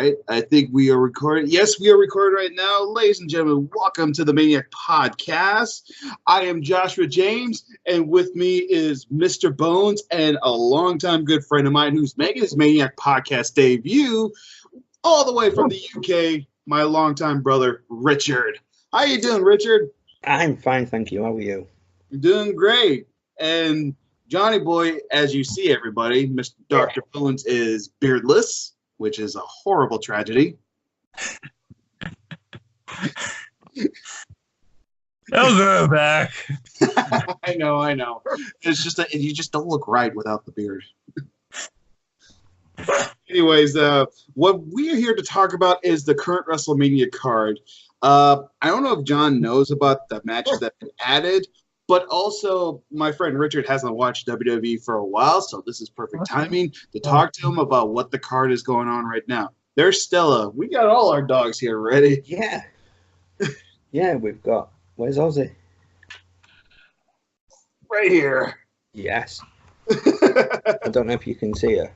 right. I think we are recording. Yes, we are recording right now. Ladies and gentlemen, welcome to the Maniac Podcast. I am Joshua James, and with me is Mr. Bones and a longtime good friend of mine who's making his Maniac Podcast debut all the way from the UK, my longtime brother, Richard. How you doing, Richard? I'm fine, thank you. How are you? Doing great. And Johnny Boy, as you see, everybody, Mr. Dr. Bones is beardless, which is a horrible tragedy. I'll go back. I know. It's just that you just don't look right without the beard. Anyways, what we are here to talk about is the current WrestleMania card. I don't know if John knows about the matches that have been added, but also my friend Richard hasn't watched WWE for a while, so this is perfect timing to talk to him about what the card is going on right now. There's Stella. We got all our dogs here ready. Yeah. Yeah, we've got... Where's Ozzy? Right here. Yes. I don't know if you can see her.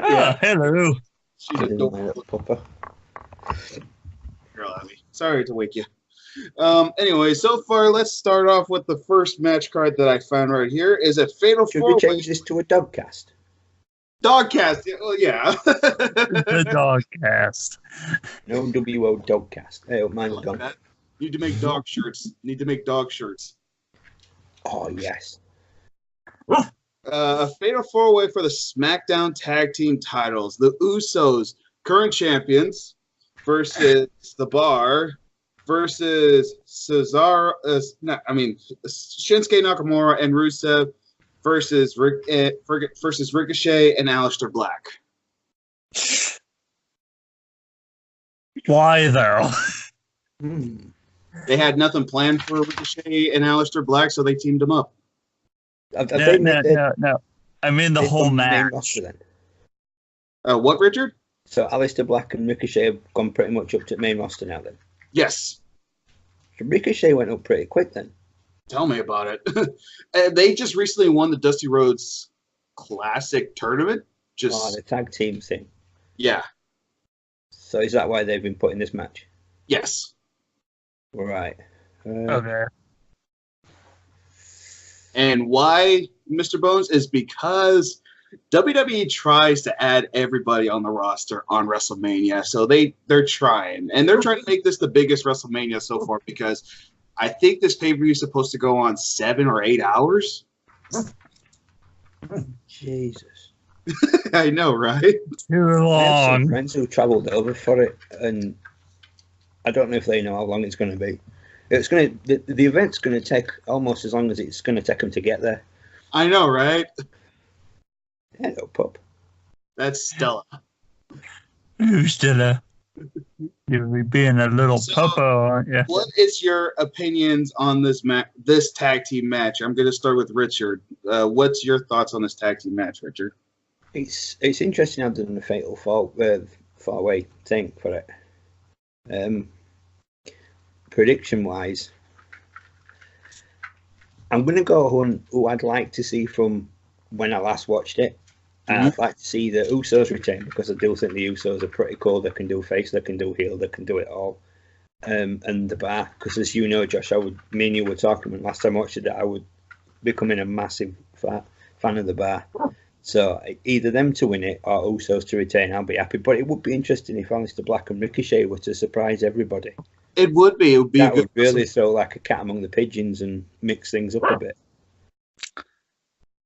Yeah. Hello. She's a dope little pupper. girl, Abby. Sorry to wake you. Anyway, so far, let's start off with the first match card that I found right here. Is a Fatal Should Four-Way. we change this to a dogcast? Dogcast. Yeah. The Dogcast. No oWo dogcast. Hey, mine's Like gone. that. Need to make dog shirts. Oh, yes. A Fatal Four-Way for the SmackDown Tag Team titles. The Usos, current champions, versus The Bar, versus Shinsuke Nakamura and Rusev, versus Ricochet and Aleister Black. Why though? They had nothing planned for Ricochet and Aleister Black, so they teamed them up. No. I mean the whole match. What, Richard? So Aleister Black and Ricochet have gone pretty much up to the main roster now then? Yes. So Ricochet went up pretty quick then. Tell me about it. They just recently won the Dusty Rhodes Classic tournament. The tag team thing. Yeah. So is that why they've been put in this match? Yes. Right. Okay. And why, Mr. Bones, is because WWE tries to add everybody on the roster on WrestleMania. So they're trying. And they're trying to make this the biggest WrestleMania so far because I think this pay-per-view is supposed to go on 7 or 8 hours. Jesus. I know, right? Too I have some long. friends who travelled over for it, and I don't know if they know how long it's going to be. The event's going to take almost as long as it's going to take them to get there. I know, right? Hello, pup. That's Stella. Who's Stella? You'll be being a little puppo, aren't you? What is your opinions on this this tag team match? I'm going to start with Richard. What's your thoughts on this tag team match, Richard? It's interesting how they've done the fatal four-way thing for it. Prediction-wise, I'm going to go on who I'd like to see from when I last watched it. I'd like to see the Usos retain because I do think the Usos are pretty cool. They can do face, they can do heel, they can do it all. And the Bar, because as you know, Josh, me and you were talking when last time I watched it, that I would becoming a massive fan of the Bar. So either them to win it or Usos to retain, I'll be happy. But it would be interesting if Aleister Black and Ricochet were to surprise everybody. It would be. It would be. That would really throw like a cat among the pigeons and mix things up a bit.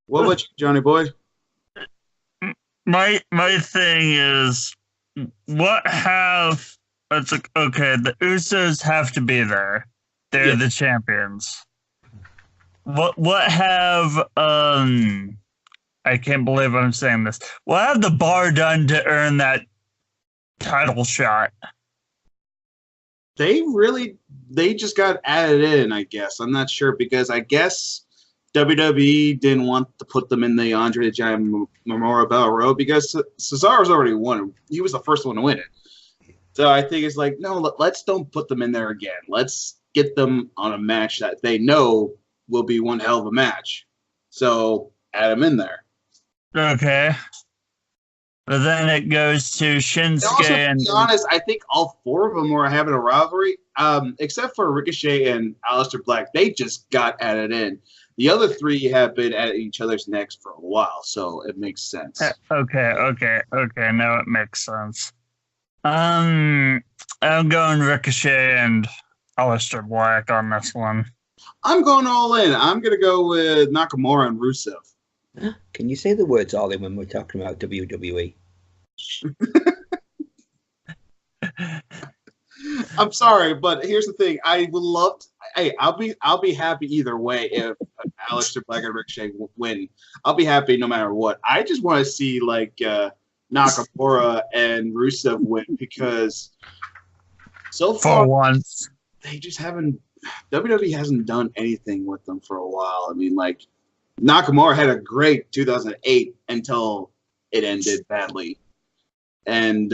What about you, Johnny Boy? My thing is, okay, the Usos have to be there. They're the champions. What have I can't believe I'm saying this. What have the Bar done to earn that title shot? They just got added in, I guess. I'm not sure because I guess WWE didn't want to put them in the Andre the Giant Memorial Battle Royal because Cesaro's already won. He was the first one to win it. So I think it's like, no, let's don't put them in there again. Let's get them on a match that they know will be one hell of a match. So add them in there. Okay. But then it goes to And Shinsuke also, to and be honest, I think all four of them were having a rivalry, except for Ricochet and Aleister Black. They just got at it in. The other three have been at each other's necks for a while, so it makes sense. Okay. Now it makes sense. I'm going Ricochet and Aleister Black on this one. I'm going all in. I'm going to go with Nakamura and Rusev. Can you say the words all in when we're talking about WWE? I'm sorry, but here's the thing. I would love to, hey, I'll be happy either way if Aleister Black and Ricochet win. I'll be happy no matter what. I just want to see like Nakamura and Rusev win because so far For once. they just haven't. WWE hasn't done anything with them for a while. I mean, like Nakamura had a great 2008 until it ended badly. And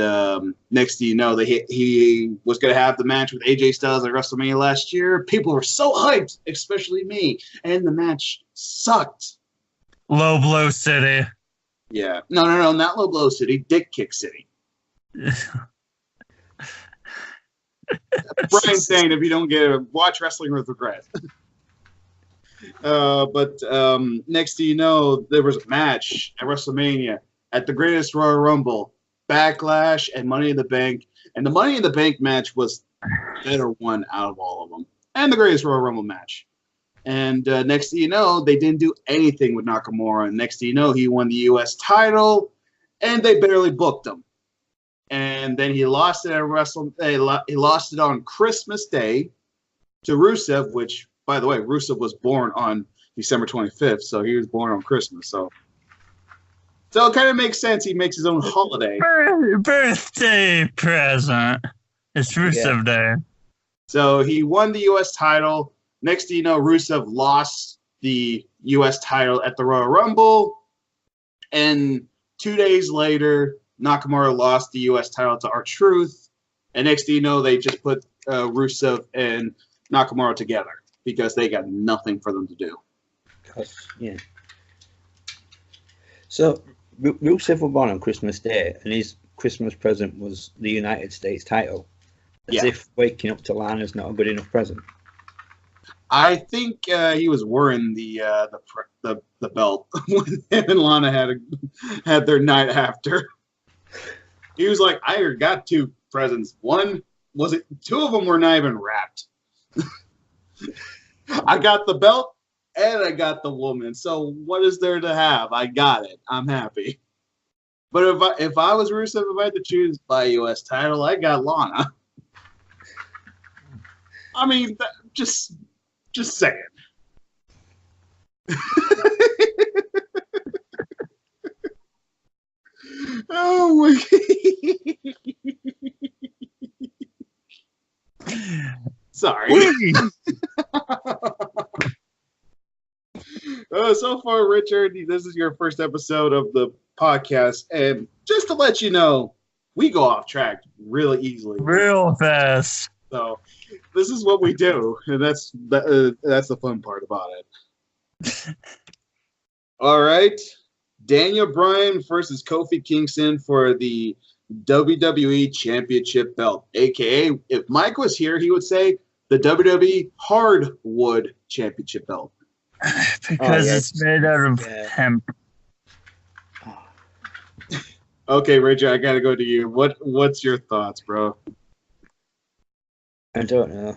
next thing you know, he was going to have the match with AJ Styles at WrestleMania last year. People were so hyped, especially me. And the match sucked. Low Blow City. Yeah. No, not Low Blow City. Dick Kick City. Brian saying if you don't get it, watch Wrestling with Regret. But next thing you know, there was a match at WrestleMania at the Greatest Royal Rumble. Backlash and Money in the Bank. And the Money in the Bank match was the better one out of all of them. And the Greatest Royal Rumble match. And next thing you know, they didn't do anything with Nakamura. And next thing you know, he won the U.S. title. And they barely booked him. And then he lost it at he lost it on Christmas Day to Rusev, which, by the way, Rusev was born on December 25th. So he was born on Christmas. So it kind of makes sense. He makes his own holiday. Birthday present. It's Rusev Day. So he won the U.S. title. Next thing you know, Rusev lost the U.S. title at the Royal Rumble. And 2 days later, Nakamura lost the U.S. title to R-Truth. And next thing you know, they just put Rusev and Nakamura together because they got nothing for them to do. Yeah. So Rusev was born on Christmas Day, and his Christmas present was the United States title. As if waking up to Lana's not a good enough present. I think he was wearing the belt when him and Lana had their night after. He was like, I got two presents. Two of them were not even wrapped. I got the belt and I got the woman. So what is there to have? I got it. I'm happy. But if I was Rusev, if I had to choose by U.S. title, I got Lana. I mean, just saying. Oh my Sorry. So far, Richard, this is your first episode of the podcast, and just to let you know, we go off track really easily, real fast. So this is what we do, and that's the fun part about it. All right, Daniel Bryan versus Kofi Kingston for the WWE Championship belt, aka if Mike was here, he would say the WWE Hardwood Championship belt. Because it's made out of hemp. Okay, Richard, I gotta go to you. What's your thoughts, bro? I don't know.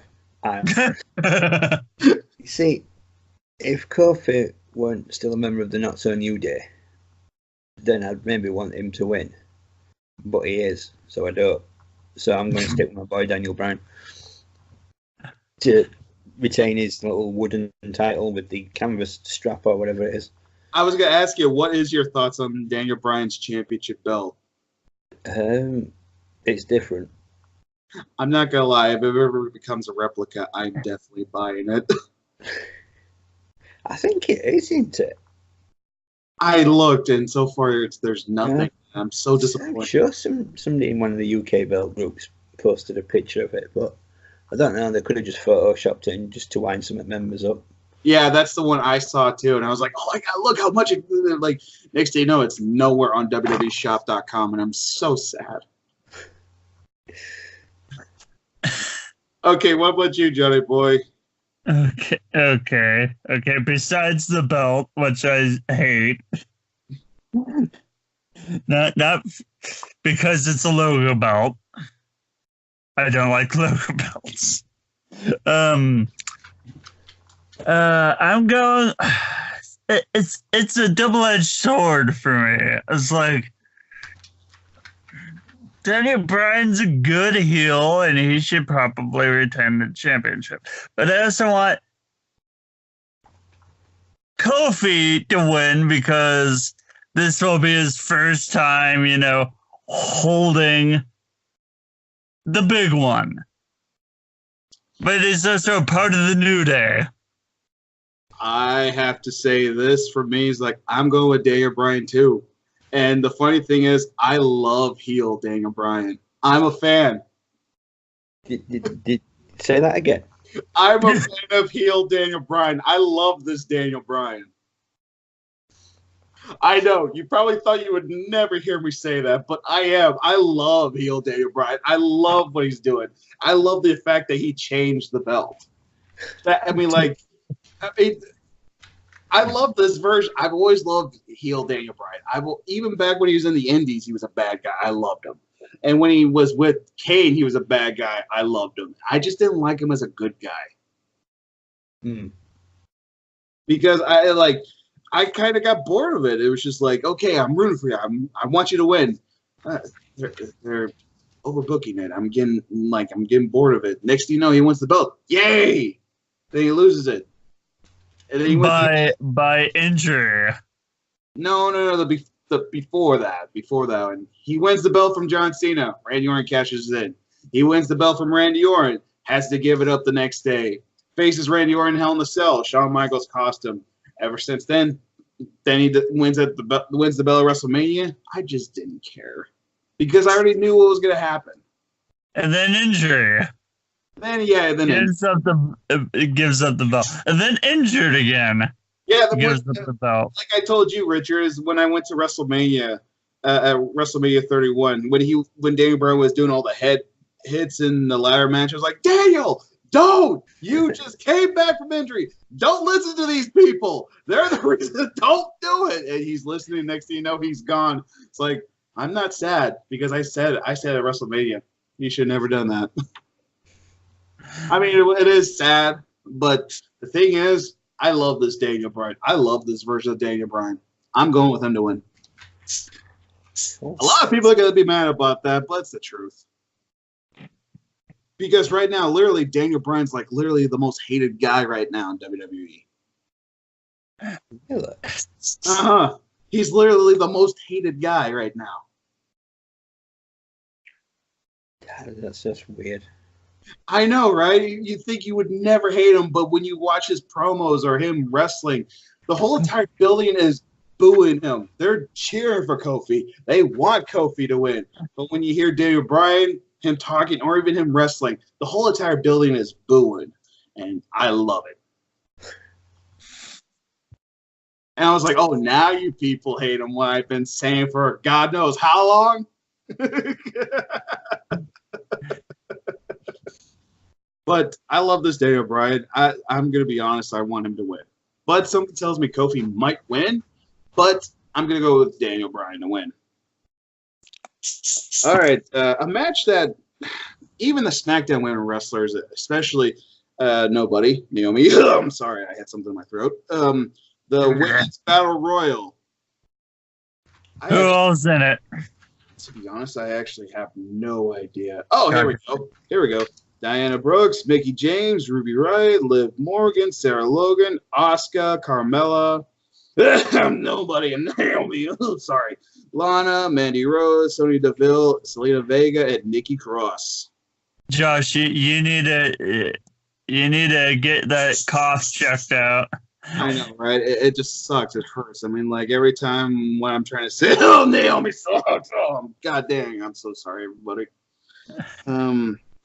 You see, if Kofi weren't still a member of the Not So New Day, then I'd maybe want him to win. But he is, so I don't. So I'm going to stick with my boy Daniel Bryan to retain his little wooden title with the canvas strap or whatever it is. I was going to ask you, what is your thoughts on Daniel Bryan's championship belt? It's different. I'm not going to lie. If it ever becomes a replica, I'm definitely buying it. I think it is, isn't it? I looked, and so far there's nothing. I'm so disappointed. I'm sure somebody in one of the UK belt groups posted a picture of it, but I don't know. They could have just photoshopped it in just to wind some members up. Yeah, that's the one I saw too, and I was like, "Oh my god, look how much!" Like next thing you know, it's nowhere on WWEshop.com, and I'm so sad. Okay, what about you, Johnny boy? Okay. Besides the belt, which I hate, not because it's a logo belt. I don't like logo belts. I'm going. It's a double-edged sword for me. It's like Daniel Bryan's a good heel, and he should probably retain the championship. But I also want Kofi to win because this will be his first time, holding the big one. But it's also part of the New Day. I have to say this for me is like I'm going with Daniel Bryan too. And the funny thing is, I love heel Daniel Bryan. I'm a fan. Did say that again? I'm a fan of heel Daniel Bryan. I love this Daniel Bryan. I know you probably thought you would never hear me say that, but I am. I love heel Daniel Bryan. I love what he's doing. I love the fact that he changed the belt. I love this version. I've always loved heel Daniel Bryan. Even back when he was in the Indies, he was a bad guy. I loved him. And when he was with Kane, he was a bad guy. I loved him. I just didn't like him as a good guy. Because I kind of got bored of it. It was just like, okay, I'm rooting for you. I want you to win. They're overbooking it. I'm getting bored of it. Next thing you know, he wins the belt. Yay! Then he loses it. And then he by injury. No. Before that, and he wins the belt from John Cena. Randy Orton cashes in. He wins the belt from Randy Orton. Has to give it up the next day. Faces Randy Orton in Hell in a Cell. Shawn Michaels cost him. Ever since then he wins the belt at WrestleMania. I just didn't care because I already knew what was going to happen. And then injury. Gives up the belt, and then injured again. Yeah, gives up the belt. Like I told you, Richard, is when I went to WrestleMania, at WrestleMania 31, when Daniel Bryan was doing all the head hits in the ladder match. I was like, Daniel, don't! You just came back from injury. Don't listen to these people. They're the reason. Don't do it. And he's listening. Next thing you know, he's gone. It's like I'm not sad because I said at WrestleMania, you should have never done that. I mean, it is sad, but the thing is, I love this Daniel Bryan. I love this version of Daniel Bryan. I'm going with him to win. A lot of people are going to be mad about that, but it's the truth. Because right now, literally, Daniel Bryan's like literally the most hated guy right now in WWE. He's literally the most hated guy right now. God, that's just weird. I know, right? You think you would never hate him, but when you watch his promos or him wrestling, the whole entire building is booing him. They're cheering for Kofi. They want Kofi to win. But when you hear Daniel Bryan, him talking, or even him wrestling, the whole entire building is booing. And I love it. And I was like, oh, now you people hate him. What I've been saying for God knows how long? But I love this Daniel Bryan. I'm going to be honest. I want him to win. But something tells me Kofi might win. But I'm going to go with Daniel Bryan to win. All right. A match that even the SmackDown women wrestlers, especially Naomi. I'm sorry. I had something in my throat. The Women's Battle Royal. Who else in it? To be honest, I actually have no idea. Oh, here we go. Diana Brooks, Mickie James, Ruby Riott, Liv Morgan, Sarah Logan, Asuka, Carmella, nobody, and Naomi. Sorry. Lana, Mandy Rose, Sonya Deville, Selena Vega, and Nikki Cross. Josh, you need to get that cough checked out. I know, right? It just sucks. It hurts. I mean, like every time when I'm trying to say, "Oh, Naomi sucks," oh, God dang, I'm so sorry, everybody.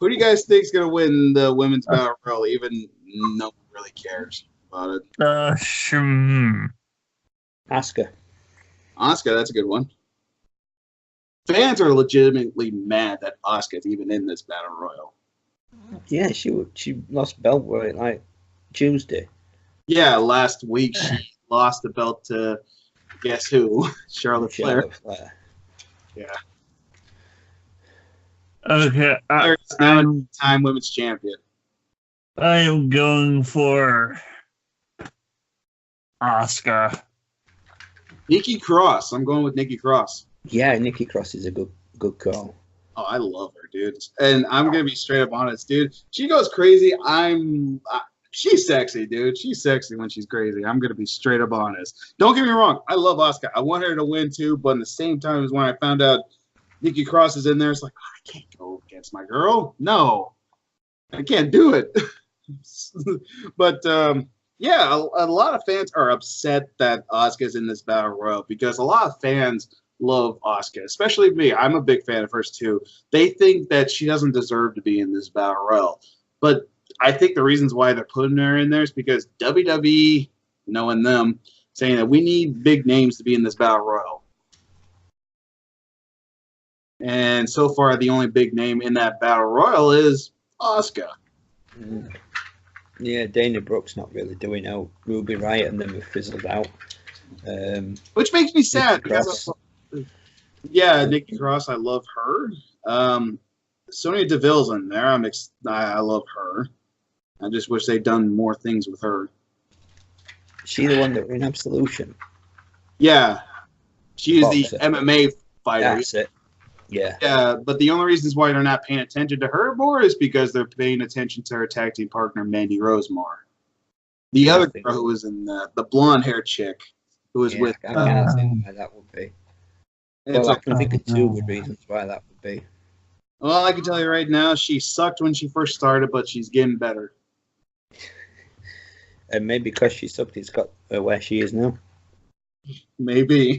Who do you guys think is gonna win the Women's Battle Royal? Even no one really cares. about it. Asuka. Asuka, that's a good one. Fans are legitimately mad that Asuka's even in this battle royal. Yeah, she lost belt like Tuesday. Yeah, last week she lost the belt to guess who? Charlotte Flair. Yeah. Okay, Flair is now a time women's champion. I am going for Asuka. Nikki Cross. I'm going with Nikki Cross. Yeah, Nikki Cross is a good call. Oh, I love her, dude. And I'm gonna be straight up honest, dude. She goes crazy. She's sexy, dude. She's sexy when she's crazy. I'm gonna be straight up honest. Don't get me wrong. I love Asuka. I want her to win too, but at the same time as when I found out Nikki Cross is in there, it's like, oh, I can't go against my girl. No, I can't do it. But yeah, a lot of fans are upset that Asuka's in this battle royal because a lot of fans love Asuka, especially me. I'm a big fan of hers too. They think that she doesn't deserve to be in this battle royal, but I think the reasons why they're putting her in there is because WWE, knowing them, saying that we need big names to be in this battle royal. And so far, the only big name in that battle royal is Asuka. Yeah, Dana Brooke's not really doing out. Ruby Riott and them have fizzled out. Which makes me sad because Nikki Cross, I love her. Sonya Deville's in there. I love her. I just wish they'd done more things with her. She the one that were in Absolution? Yeah. She is the MMA fighter. That's it. Yeah. Yeah, but the only reasons why they're not paying attention to her more is because they're paying attention to her tag team partner, Mandy Rose, more. The other girl who was in the blonde hair chick who was with. I can't see why that would be. Well, I can think of two good reasons why that would be. Well, I can tell you right now, she sucked when she first started, but she's getting better. And maybe because she sucked, it's got her where she is now. Maybe.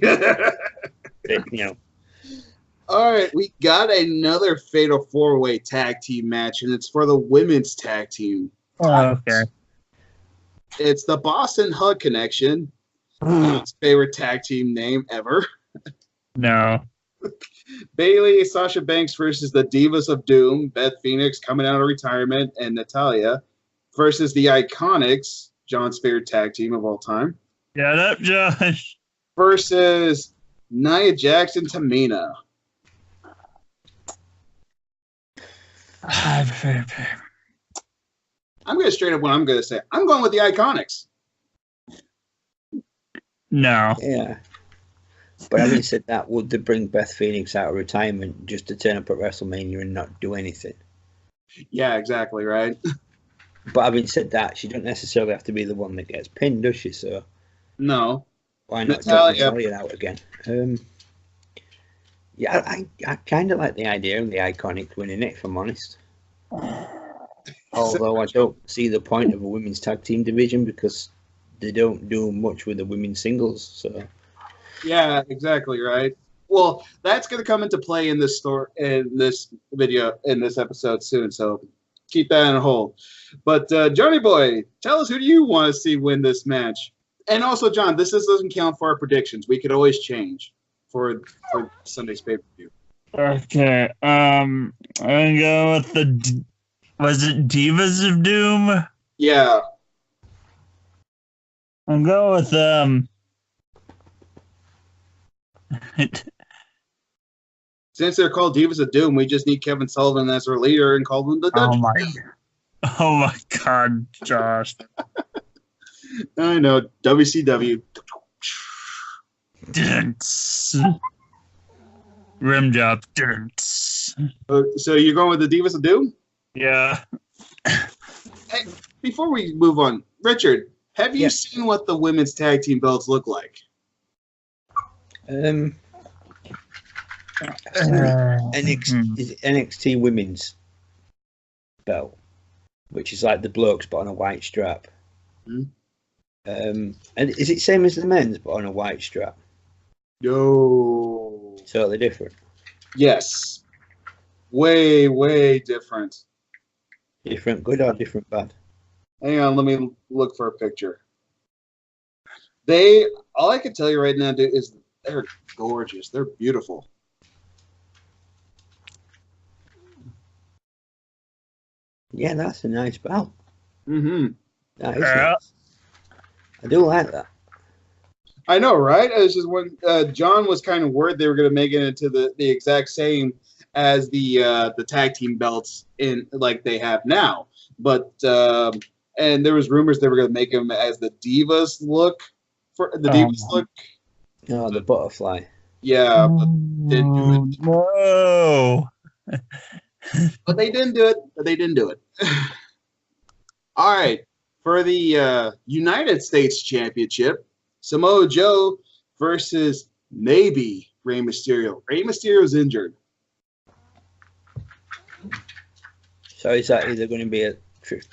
All right, we got another Fatal 4-Way tag team match, and it's for the women's tag team. Oh, okay. It's the Boston Hug Connection. It's favorite tag team name ever. No. Bayley, Sasha Banks versus the Divas of Doom, Beth Phoenix coming out of retirement, and Natalya versus the Iconics, John's favorite tag team of all time. Shut up, Josh. Versus Nia Jax and Tamina. I'm going to straight up what I'm going to say. I'm going with the Iconics. No. Yeah. But having said that, would they bring Beth Phoenix out of retirement just to turn up at WrestleMania and not do anything? Yeah, exactly, right? But having said that, she doesn't necessarily have to be the one that gets pinned, does she? So no. Why not Natalya out again? Yeah, I kind of like the idea of the Iconics winning it, if I'm honest. Although I don't see the point of a women's tag team division because they don't do much with the women's singles. So yeah, exactly right. Well, that's going to come into play in this video, in this episode soon. So keep that on hold. But Johnny Boy, tell us who do you want to see win this match? And also, John, this doesn't count for our predictions. We could always change for Sunday's pay-per-view. Okay. I'm gonna go with was it Divas of Doom? Yeah. I'm going with Since they're called Divas of Doom, we just need Kevin Sullivan as our leader and call them the Oh my God, Josh. I know. WCW. Rim job. So you're going with the Divas of Doom? Yeah. Hey, before we move on, Richard, have you seen what the women's tag team belts look like? NXT women's belt, which is like the blokes but on a white strap. Mm-hmm. And is it same as the men's but on a white strap? No. Totally different. Yes. Way, way different. Different good or different bad? Hang on, let me look for a picture. All I can tell you right now, dude, is they're gorgeous. They're beautiful. Yeah, that's a nice belt. Mm-hmm. That is nice. I do like that. I know, right? It's just when John was kind of worried they were going to make it into the exact same as the tag team belts in like they have now, but and there was rumors they were going to make them as the Divas look for the Divas look. Oh, the butterfly. Yeah, but didn't do it. No. But they didn't do it. All right, for the United States Championship, Samoa Joe versus maybe Rey Mysterio. Rey Mysterio's injured. So is that either going to be a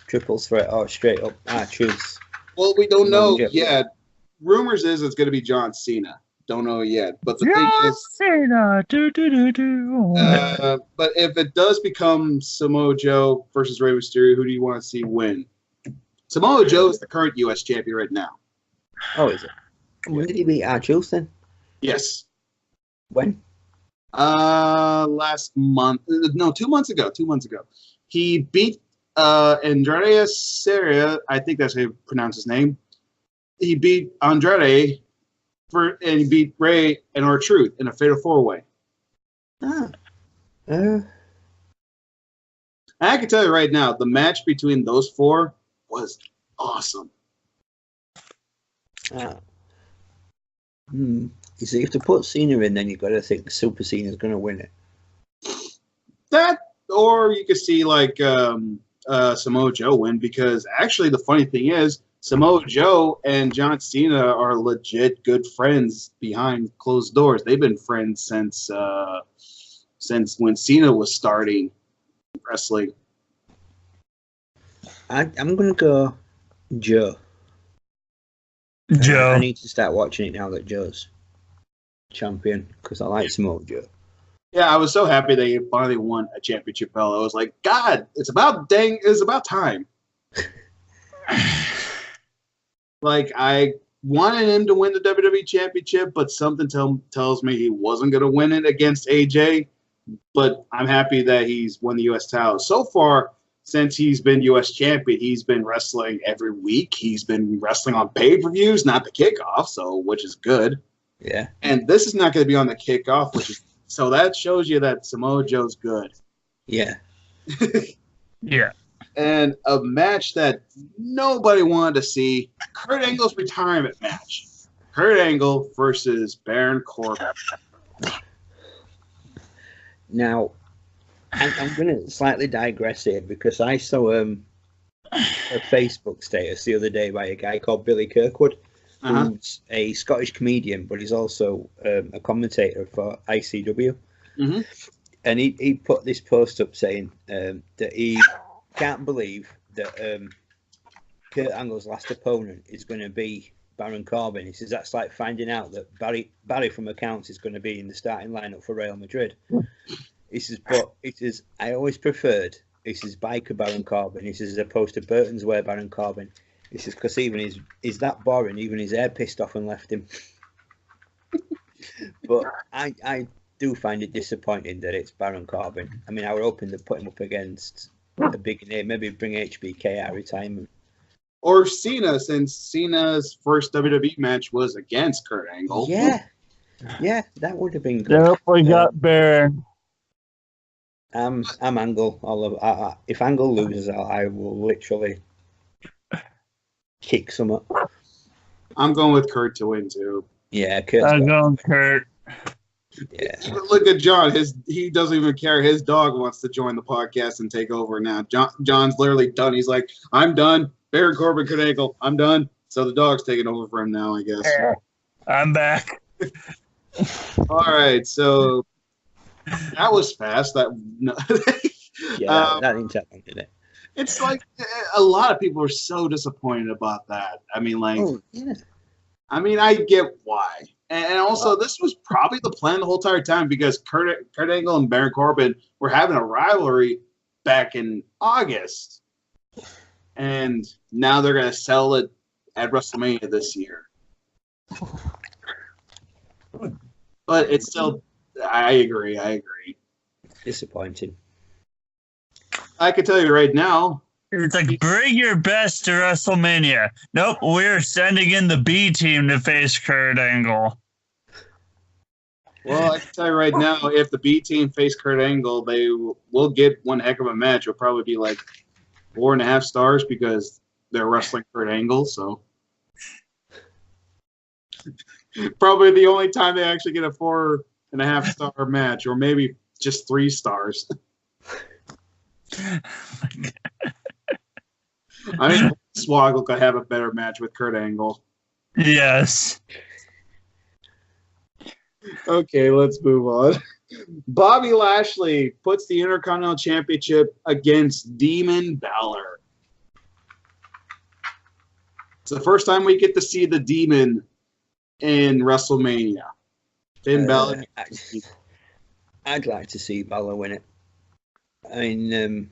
triple threat or straight up truths? Well, we don't know yet. Rumors is it's going to be John Cena. Don't know yet. But the thing is, Cena. But if it does become Samoa Joe versus Rey Mysterio, who do you want to see win? Samoa Joe is the current U.S. champion right now. Oh, is it? When did he beat R-Truth then? Yes. When? Last month. No, 2 months ago. 2 months ago. He beat Andrade Seria. I think that's how you pronounce his name. He beat Andrade and he beat Rey and R-Truth in a fatal 4-way. I can tell you right now, the match between those four was awesome. You see, if to put Cena in, then you've got to think Super Cena's going to win it. That, or you could see like Samoa Joe win, because actually the funny thing is Samoa Joe and John Cena are legit good friends behind closed doors. They've been friends since when Cena was starting wrestling. I'm going to go Joe. I need to start watching it now that Joe's champion, because I like Samoa Joe. Yeah, I was so happy they finally won a championship belt. I was like, God, it's about time. Like, I wanted him to win the WWE championship, but something tells me he wasn't going to win it against AJ. But I'm happy that he's won the U.S. title. So far, since he's been U.S. champion, he's been wrestling every week. He's been wrestling on pay-per-views, not the kickoff, which is good. Yeah. And this is not going to be on the kickoff, so that shows you that Samoa Joe's good. Yeah. Yeah. And a match that nobody wanted to see, Kurt Angle's retirement match. Kurt Angle versus Baron Corbin. Now, I'm going to slightly digress here, because I saw a Facebook status the other day by a guy called Billy Kirkwood, who's a Scottish comedian, but he's also a commentator for ICW. Mm-hmm. And he put this post up saying that he can't believe that Kurt Angle's last opponent is going to be Baron Corbin. He says that's like finding out that Barry from accounts is going to be in the starting lineup for Real Madrid. He says, but it is, I always preferred, he says, biker Baron Corbin. He says, as opposed to Burton's wear Baron Corbin. He says, because even he's that boring, even his hair pissed off and left him. But I do find it disappointing that it's Baron Corbin. I mean, I were hoping to put him up against a big name, maybe bring HBK out of retirement. Or Cena, since Cena's first WWE match was against Kurt Angle. Yeah, that would have been good. Yep, we got Baron. I'm Angle. If Angle loses, I will literally kick some up. I'm going with Kurt to win too. Yeah, Kurt's I'm going Kurt. Yeah. Look at John. He doesn't even care. His dog wants to join the podcast and take over now. John's literally done. He's like, I'm done. Baron Corbin, Kurt Angle, I'm done. So the dog's taking over for him now, I guess. I'm back. All right, so that was fast. That didn't take long, did it? It's like a lot of people are so disappointed about that. I mean, like, I mean, I get why. And also, this was probably the plan the whole entire time, because Kurt Angle and Baron Corbin were having a rivalry back in August. And now they're going to sell it at WrestleMania this year. But it's still, I agree. Disappointing. I can tell you right now. It's like, bring your best to WrestleMania. Nope, we're sending in the B team to face Kurt Angle. Well, I can tell you right now, if the B team face Kurt Angle, they will get one heck of a match. It'll probably be like 4.5 stars because they're wrestling Kurt Angle. So probably the only time they actually get a 4.5 star match, or maybe just 3 stars. I mean, Swoggle could have a better match with Kurt Angle. Yes. Okay, let's move on. Bobby Lashley puts the Intercontinental Championship against Demon Balor. It's the first time we get to see the Demon in WrestleMania. Finn Balor. I'd like to see Balor win it. I mean,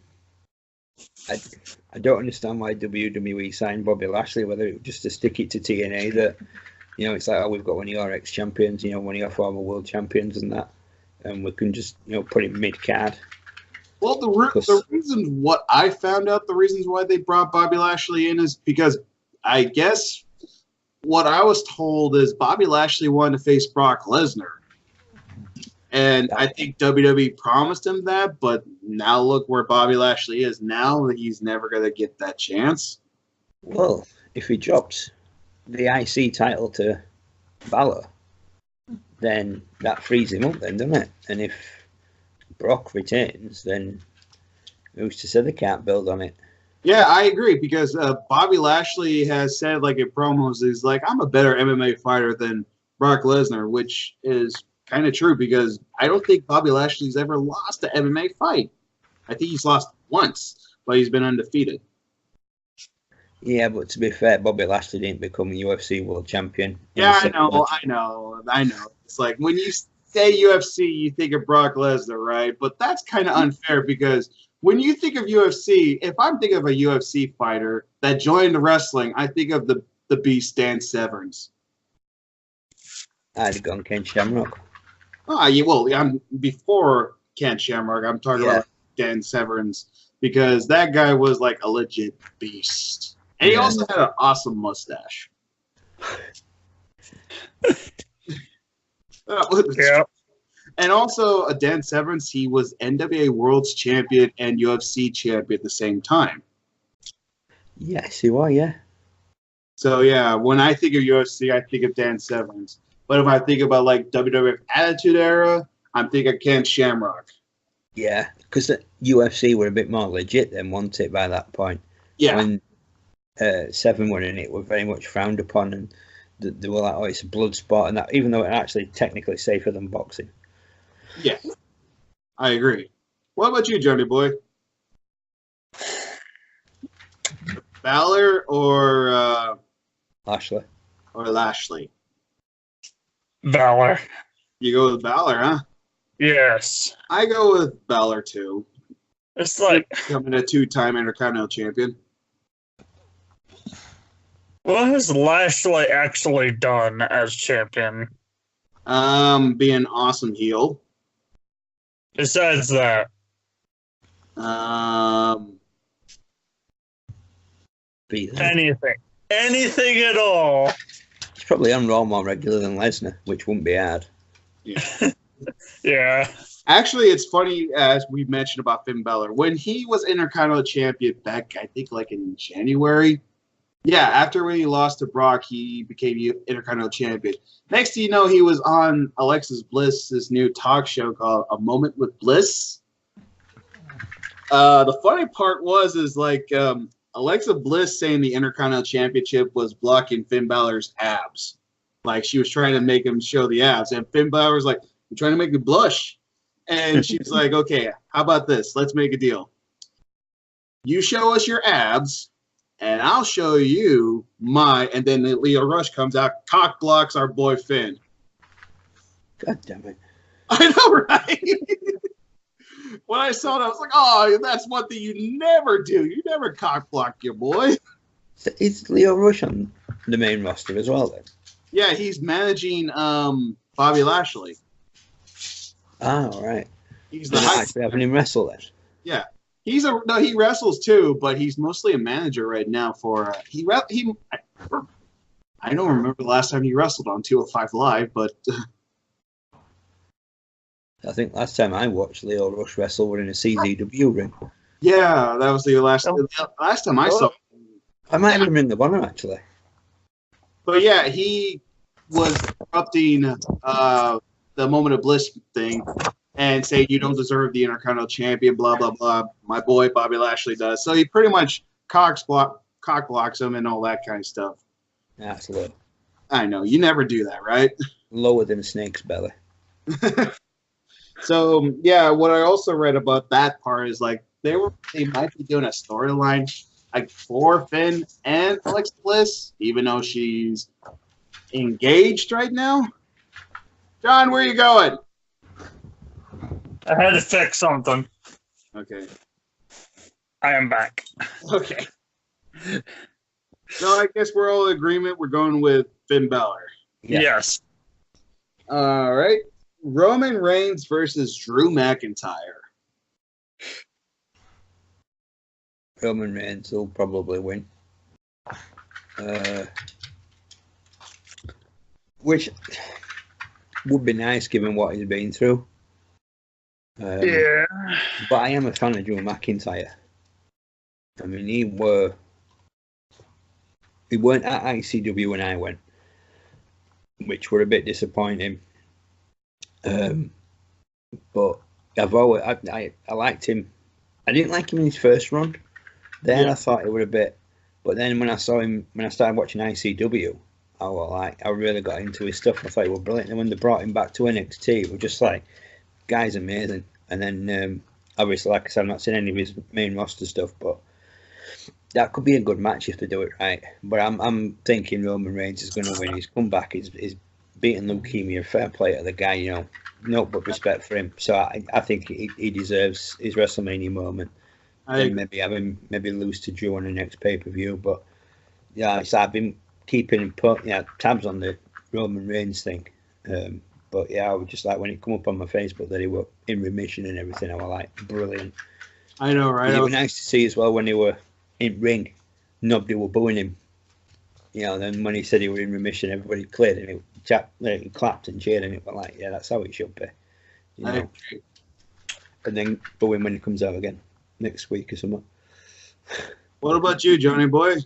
I don't understand why WWE signed Bobby Lashley, whether it was just to stick it to TNA that, you know, it's like, oh, we've got one of your ex-champions, you know, one of your former world champions and that, and we can just, you know, put him mid-card. Well, the reasons what I found out, the reasons why they brought Bobby Lashley in is because I guess what I was told is Bobby Lashley wanted to face Brock Lesnar. And I think WWE promised him that, but now look where Bobby Lashley is now. He's never going to get that chance. Well, if he drops the IC title to Balor, then that frees him up then, doesn't it? And if Brock retains, then who's to say they can't build on it? Yeah, I agree, because Bobby Lashley has said, like, in promos, he's like, I'm a better MMA fighter than Brock Lesnar, which is kind of true, because I don't think Bobby Lashley's ever lost an MMA fight. I think he's lost once, but he's been undefeated. Yeah, but to be fair, Bobby Lashley didn't become UFC world champion. Yeah, I know. It's like, when you say UFC, you think of Brock Lesnar, right? But that's kind of unfair, because when you think of UFC, if I'm thinking of a UFC fighter that joined wrestling, I think of the Beast Dan Severn. I'd have gone Ken Shamrock. I'm before Ken Shamrock. I'm talking about Dan Severn, because that guy was like a legit beast. And he also had an awesome mustache. Yeah. And also, Dan Severn, he was NWA World's Champion and UFC Champion at the same time. Yes, he was, yeah. So, yeah, when I think of UFC, I think of Dan Severn. But if I think about, like, WWF Attitude Era, I'm thinking Ken Shamrock. Yeah, because the UFC were a bit more legit than, wasn't it, by that point? Yeah. When Severn were in it, were very much frowned upon, and they were like, oh, it's a blood sport, and that, even though it's actually technically safer than boxing. Yeah, I agree. What about you, Johnny boy? Balor or Lashley? Or Lashley? Balor. You go with Balor, huh? Yes. I go with Balor too. It's like, becoming a 2-time Intercontinental Champion. what has Lashley actually done as champion? Be an awesome heel. Besides that, anything at all. He's probably on Raw more regular than Lesnar, which wouldn't be hard. Yeah. Yeah. Actually, it's funny, as we mentioned about Finn Balor, when he was Intercontinental Champion back, I think, like in January. Yeah, after when he lost to Brock, he became Intercontinental Champion. Next thing you know, he was on Alexis Bliss's new talk show called A Moment with Bliss. The funny part is like Alexa Bliss saying the Intercontinental Championship was blocking Finn Balor's abs. Like, she was trying to make him show the abs. And Finn Balor was like, I'm trying to make you blush. And she's like, okay, how about this? Let's make a deal. You show us your abs, and I'll show you and then Leo Rush comes out, cock blocks our boy Finn. God damn it. I know, right? When I saw it, I was like, oh, that's one thing you never do. You never cock block your boy. So is Leo Rush on the main roster as well, then? Yeah, he's managing Bobby Lashley. Ah, all right. He's They're the not hype. actually having him wrestle then. Yeah, he wrestles too, but he's mostly a manager right now for I don't remember the last time he wrestled on 205 Live, but I think last time I watched Leo Rush wrestle were in a CZW ring. yeah, that was the last time I saw him. I might have been in the Bonner actually. But yeah, he was interrupting the Moment of Bliss thing and saying you don't deserve the Intercontinental Champion, blah blah blah. My boy Bobby Lashley does. So he pretty much cock blocks him and all that kind of stuff. That's low. I know you never do that, right? Lower than a snake's belly. So yeah, what I also read about that part is like they might be doing a storyline like for Finn and Alexa Bliss, even though she's engaged right now. John, where are you going? I had to fix something. Okay. I am back. Okay. So I guess we're all in agreement. We're going with Finn Balor. Yeah. Yes. All right. Roman Reigns versus Drew McIntyre. Roman Reigns will probably win. Which would be nice given what he's been through. Yeah. But I am a fan of Drew McIntyre. I mean, he weren't at ICW when I went, which were a bit disappointing. But I liked him. I didn't like him in his first run. Then I thought it was a bit, but then when I started watching ICW, I really got into his stuff. I thought he was brilliant. And when they brought him back to NXT, it was just like, guy's amazing. And then obviously, like I said, I've not seen any of his main roster stuff, but that could be a good match if they do it right. But I'm thinking Roman Reigns is going to win. He's come back. He's beaten leukemia. Fair play to the guy, you know. No but respect for him. So I think he deserves his WrestleMania moment. And maybe lose to Drew on the next pay-per-view. But yeah, so I've been keeping tabs on the Roman Reigns thing. But yeah, I would just like when it come up on my Facebook that he were in remission and everything. I was like, brilliant. I know, right? It was nice to see as well when they were in ring, nobody were booing him. You know, then when he said he was in remission, everybody cleared and he clapped and cheered, and it was like, yeah, that's how it should be. You know? And then booing when he comes out again next week or something. What about you, Johnny boy?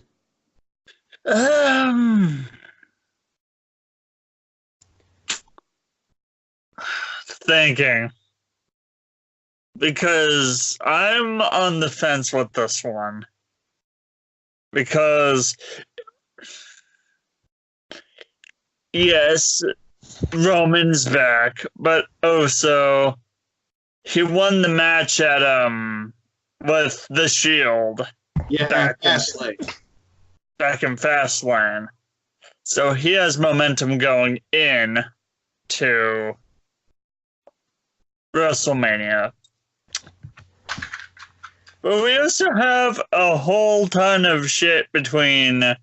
Thinking. Because I'm on the fence with this one. Because, yes, Roman's back, but also he won the match at with the Shield. Yeah, back in Fastlane. So he has momentum going in to WrestleMania. But we also have a whole ton of shit between Drew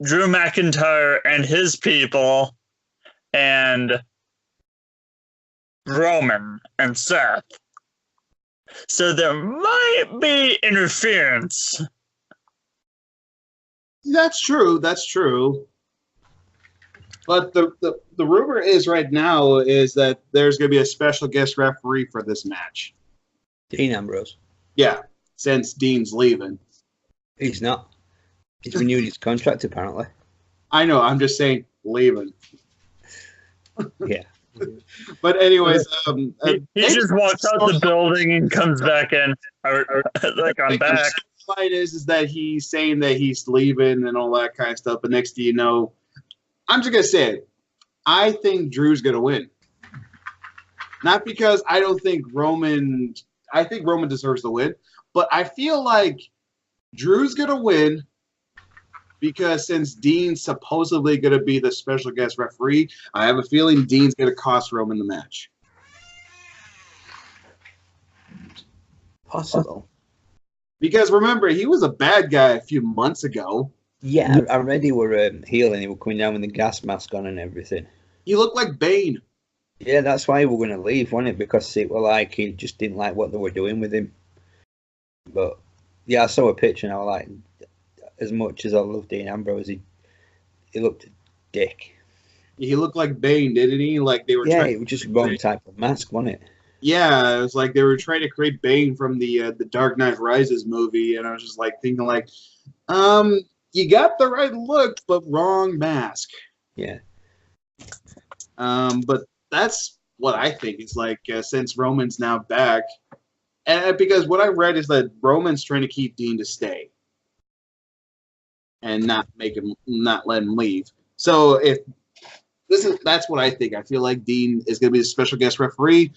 McIntyre and his people and Roman and Seth. So there might be interference. That's true. But the rumor is right now is that there's going to be a special guest referee for this match. Dean Ambrose. Yeah, since Dean's leaving. He's not. He's renewed his contract, apparently. I know. I'm just saying leaving. Yeah. But anyways, he just walks out the building and comes back in. Like, I'm back. The line is that he's saying that he's leaving and all that kind of stuff. But next thing you know, I'm just gonna say it. I think Drew's gonna win. Not because I don't think Roman. I think Roman deserves the win, but I feel like Drew's gonna win because since Dean's supposedly gonna be the special guest referee, I have a feeling Dean's gonna cost Roman the match. Possible. Because remember, he was a bad guy a few months ago. Yeah, I read he were heel and he were coming down with the gas mask on and everything. He looked like Bane. Yeah, that's why he were going to leave, wasn't it? Because it were like he just didn't like what they were doing with him. But yeah, I saw a picture and I was like, as much as I love Dean Ambrose, he looked a dick. He looked like Bane, didn't he? Like they were. Yeah, it was just wrong type of mask, wasn't it? Yeah, it was like they were trying to create Bane from the Dark Knight Rises movie, and I was just like thinking, like, you got the right look, but wrong mask. Yeah. But that's what I think is like since Roman's now back, and because what I read is that Roman's trying to keep Dean to stay, and not let him leave. So if that's what I think. I feel like Dean is going to be the special guest referee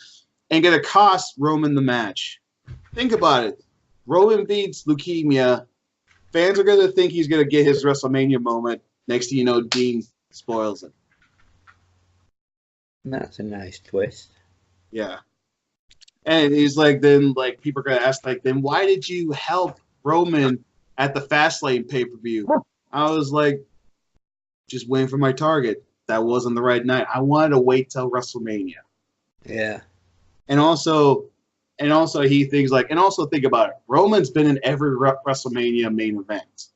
and going to cost Roman the match. Think about it. Roman beats leukemia. Fans are going to think he's going to get his WrestleMania moment. Next thing you know, Dean spoils it. That's a nice twist. Yeah. And he's like, then like people are going to ask, like, then why did you help Roman at the Fastlane pay-per-view? I was like, just waiting for my target. That wasn't the right night. I wanted to wait till WrestleMania. Yeah. And also he thinks like, and also think about it. Roman's been in every WrestleMania main event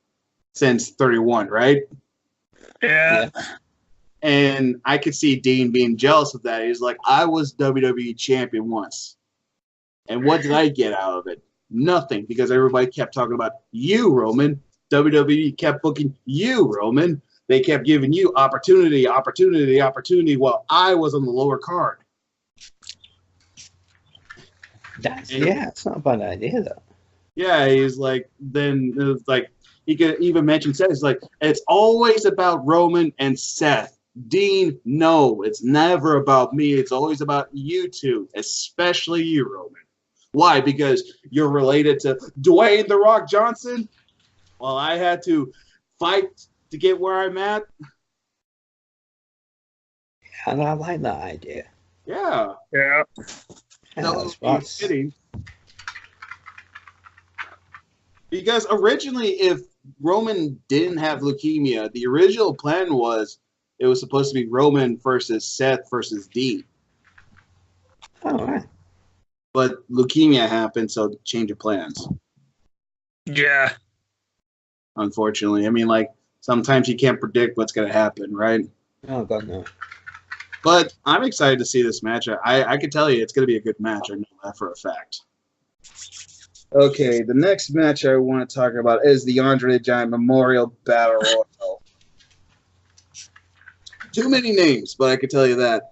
since 31, right? Yeah. And I could see Dean being jealous of that. He's like, I was WWE champion once. And what did I get out of it? Nothing, because everybody kept talking about you, Roman. WWE kept booking you, Roman. They kept giving you opportunity while I was on the lower card. It's not a bad idea, though. Yeah, he's like, then it was like, he could even mention Seth. He's like, it's always about Roman and Seth. Dean, no, it's never about me. It's always about you two, especially you, Roman. Why? Because you're related to Dwayne "The Rock" Johnson? Well, I had to fight to get where I'm at. And I like that idea. Yeah. Yeah. That's fitting. Because originally, if Roman didn't have leukemia, the original plan was it was supposed to be Roman versus Seth versus Dean. All right. But leukemia happened, so change of plans. Yeah. Unfortunately. I mean, like, sometimes you can't predict what's going to happen, right? Oh, God, no. But I'm excited to see this match. I can tell you it's going to be a good match. I know that for a fact. Okay, the next match I want to talk about is the Andre the Giant Memorial Battle Royal. Too many names, but I can tell you that.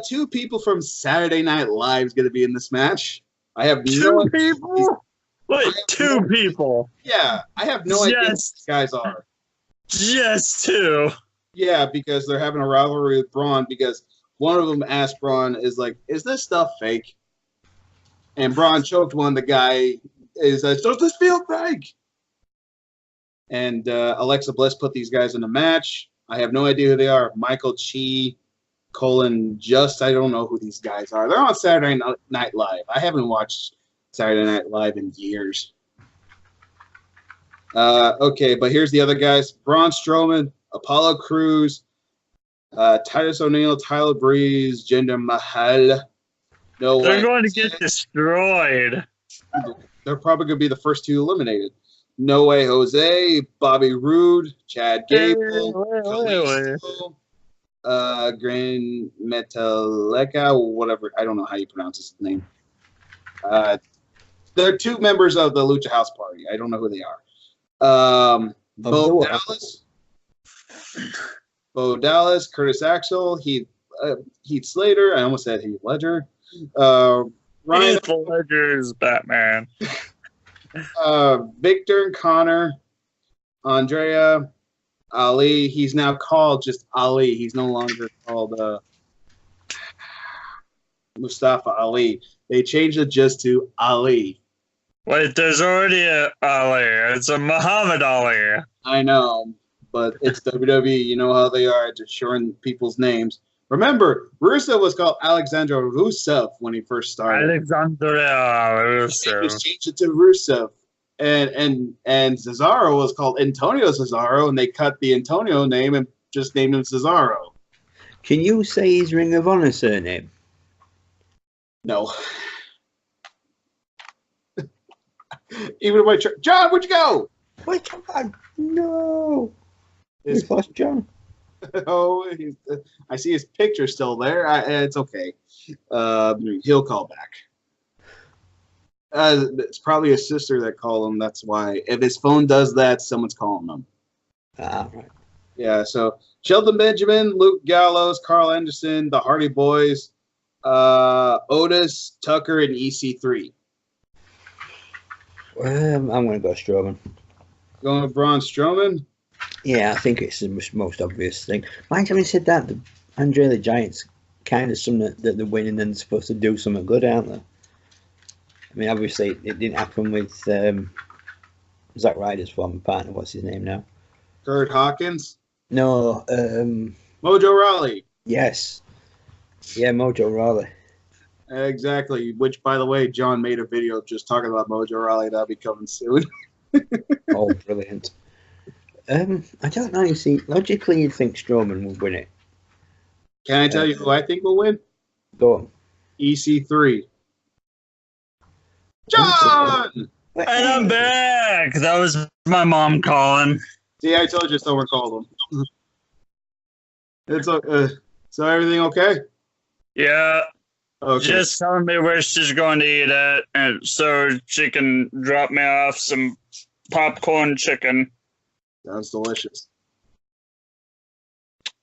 Two people from Saturday Night Live is going to be in this match. I have two people? Wait, two people? Yeah, I have no idea who these guys are. Just two. Yeah, because they're having a rivalry with Braun because one of them asked Braun, is like, is this stuff fake? And Braun choked one. The guy is like, does this feel fake? And Alexa Bliss put these guys in a match. I have no idea who they are. Michael Chi, I don't know who these guys are. They're on Saturday Night Live. I haven't watched Saturday Night Live in years. Okay, but here's the other guys. Braun Strowman, Apollo Crews, Titus O'Neil, Tyler Breeze, Jinder Mahal. They're going to get destroyed. They're probably going to be the first two eliminated. No Way Jose, Bobby Roode, Chad Gable, Kalisto, Gran Metaleca, whatever. I don't know how you pronounce his name. They're two members of the Lucha House Party. I don't know who they are. Bo Dallas, Curtis Axel, Heath Slater. I almost said Heath Ledger. Ryan Heath Ledger's Batman. Victor and Connor, Andrea, Ali. He's now called just Ali. He's no longer called Mustafa Ali. They changed it just to Ali. Wait, there's already a Ali. It's a Muhammad Ali. I know, but it's WWE. You know how they are, just shorten people's names. Remember, Rusev was called Alexander Rusev when he first started. Alexandria Rusev. They just changed it to Rusev. and Cesaro was called Antonio Cesaro, and they cut the Antonio name and just named him Cesaro. Can you say his Ring of Honor surname? No. Even if I try, John, where'd you go? Wait, come on. No. It's lost John. Oh, I see his picture still there. It's okay. He'll call back. It's probably his sister that called him. That's why. If his phone does that, someone's calling him. Right. Yeah, so Shelton Benjamin, Luke Gallows, Carl Anderson, the Hardy Boys, Otis, Tucker, and EC3. I'm going to go Strowman. Going with Braun Strowman? Yeah, I think it's the most obvious thing. Mind having said that, the Andre the Giant's kind of something that they're winning and supposed to do something good, aren't they? I mean, obviously, it didn't happen with Zack Ryder's former partner. What's his name now? Kurt Hawkins? No. Mojo Rawley. Yes. Yeah, Mojo Rawley. Exactly. Which, by the way, John made a video just talking about Mojo Rawley. That'll be coming soon. Oh, brilliant. I don't know. You see, logically, you'd think Strowman would win it. Can I tell you who I think will win? Go on. EC3. John! And I'm back. That was my mom calling. See, I told you someone called him. It's so everything okay? Yeah. Okay. Just telling me where she's going to eat at, and so she can drop me off some popcorn chicken. Sounds delicious.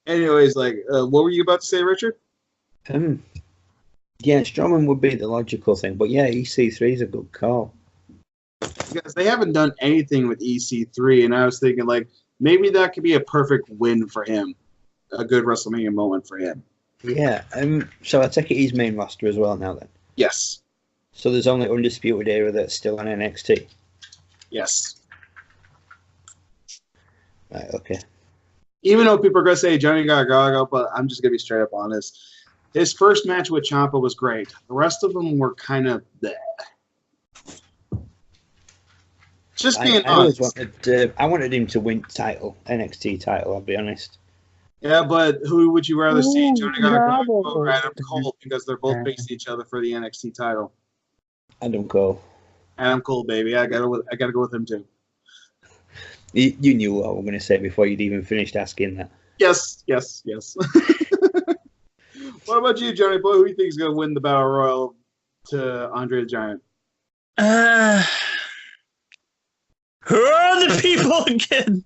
Anyways, what were you about to say, Richard? Yeah, Strowman would be the logical thing, but yeah, EC3 is a good call. Because they haven't done anything with EC3, and I was thinking, maybe that could be a perfect win for him. A good WrestleMania moment for him. Yeah, so I take it he's main roster as well now then? Yes. So there's only Undisputed Era that's still on NXT? Yes. Right, okay. Even though people are going to say Johnny Gargano, but I'm just going to be straight up honest. His first match with Ciampa was great. The rest of them were kind of bleh. Just being honest. I wanted him to win NXT title, I'll be honest. Yeah, but who would you rather see, Johnny Gargano or Adam Cole? Because they're both facing each other for the NXT title. Adam Cole. Adam Cole, baby. I gotta go with him too. You knew what I was going to say before you'd even finished asking that. Yes. What about you, Johnny Boy? Who do you think is going to win the Battle Royal to Andre the Giant? Who are the people again?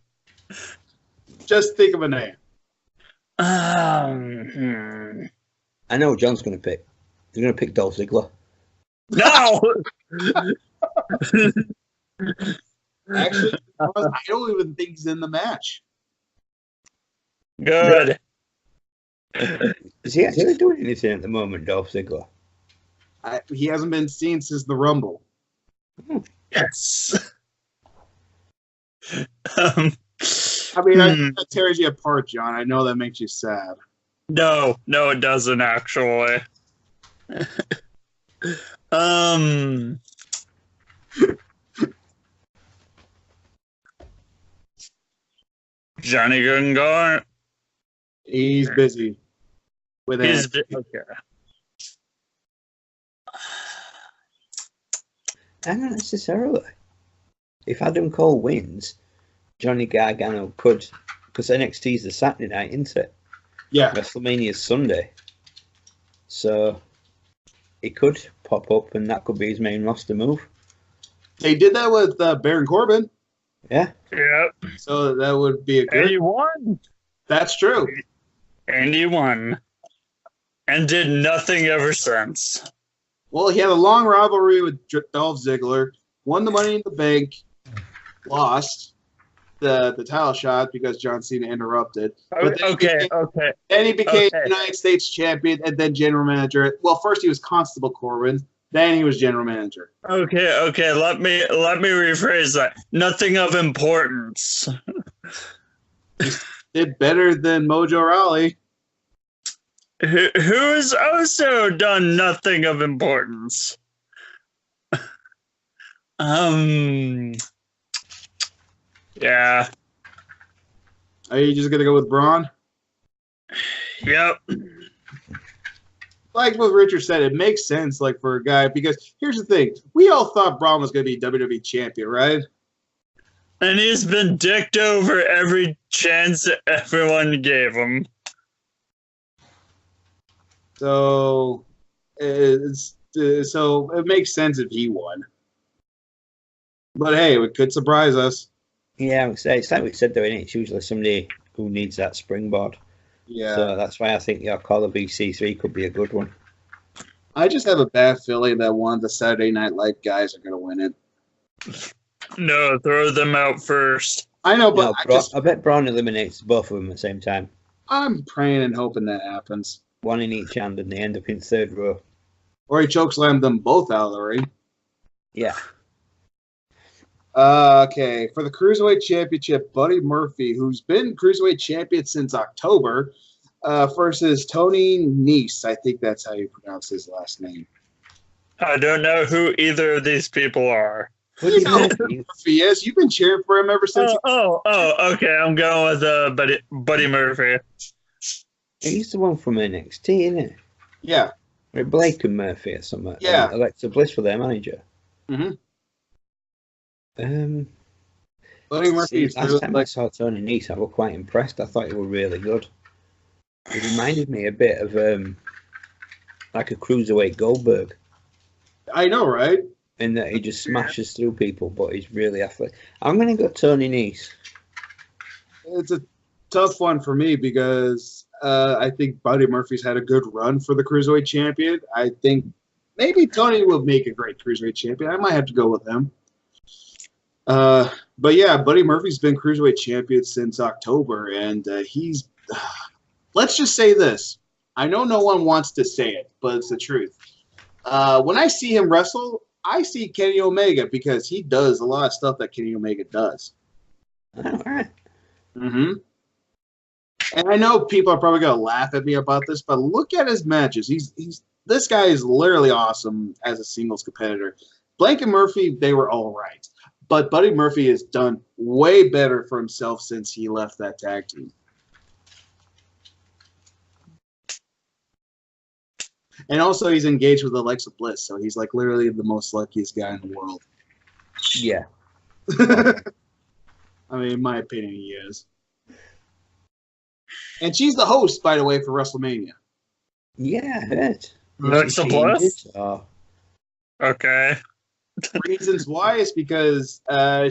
Just think of a name. I know what John's going to pick. He's going to pick Dolph Ziggler. No! Actually, I don't even think he's in the match. Good. Is he actually doing anything at the moment, Dolph Ziggler? He hasn't been seen since the Rumble. Yes. I mean, that tears you apart, John. I know that makes you sad. No, it doesn't actually. Johnny Gungar. He's busy with it. Okay. Not necessarily. If Adam Cole wins, Johnny Gargano could, because NXT is the Saturday night, isn't it? Yeah. WrestleMania is Sunday. So it could pop up and that could be his main roster move. They did that with Baron Corbin. Yeah. Yep. So that would be a good... And he won. That's true. And he won. And did nothing ever since. Well, he had a long rivalry with Dolph Ziggler, won the Money in the Bank, lost the title shot because John Cena interrupted. But Okay. Then he became United States champion and then general manager. Well, first he was Constable Corbin, then he was general manager. Okay. Let me rephrase that. Nothing of importance. He did better than Mojo Rawley. Who has also done nothing of importance. Yeah. Are you just gonna go with Braun? Yep. Like what Richard said, it makes sense, like for a guy, because here's the thing: we all thought Braun was gonna be WWE champion, right? And he's been dicked over every chance everyone gave him. So so it makes sense if he won. But hey, it could surprise us. Yeah, it's like we said though, innit? It's usually somebody who needs that springboard. Yeah. So that's why I think your call of EC3 could be a good one. I just have a bad feeling that one of the Saturday Night Live guys are going to win it. No, throw them out first. I know, but I bet Braun eliminates both of them at the same time. I'm praying and hoping that happens. One in each hand, and they end up in third row. Or he chokeslammed them both out of the ring. Yeah. Okay, for the Cruiserweight Championship, Buddy Murphy, who's been Cruiserweight Champion since October, versus Tony Nese. I think that's how you pronounce his last name. I don't know who either of these people are. You know who Murphy is. You've been cheering for him ever since. Okay. I'm going with Buddy Murphy. He's the one from NXT, isn't it? Yeah. Or Blake and Murphy or something. Yeah. Alexa Bliss for their manager. Mm-hmm. Buddy Murphy. Last time I saw Tony Nese, I was quite impressed. I thought he was really good. He reminded me a bit of like a cruiserweight Goldberg. I know, right? In that he just smashes through people, but he's really athletic. I'm going to go Tony Nese. It's a tough one for me because I think Buddy Murphy's had a good run for the Cruiserweight Champion. I think maybe Tony will make a great Cruiserweight Champion. I might have to go with him. But yeah, Buddy Murphy's been Cruiserweight Champion since October, and he's... let's just say this. I know no one wants to say it, but it's the truth. When I see him wrestle, I see Kenny Omega because he does a lot of stuff that Kenny Omega does. All right. Mm-hmm. And I know people are probably going to laugh at me about this, but look at his matches. This guy is literally awesome as a singles competitor. Blake and Murphy, they were all right. But Buddy Murphy has done way better for himself since he left that tag team. And also, he's engaged with Alexa Bliss, so he's like literally the most luckiest guy in the world. Yeah. I mean, in my opinion, he is. And she's the host, by the way, for WrestleMania. Yeah, I heard. Alexa Bliss? Oh. Okay. Reasons why is because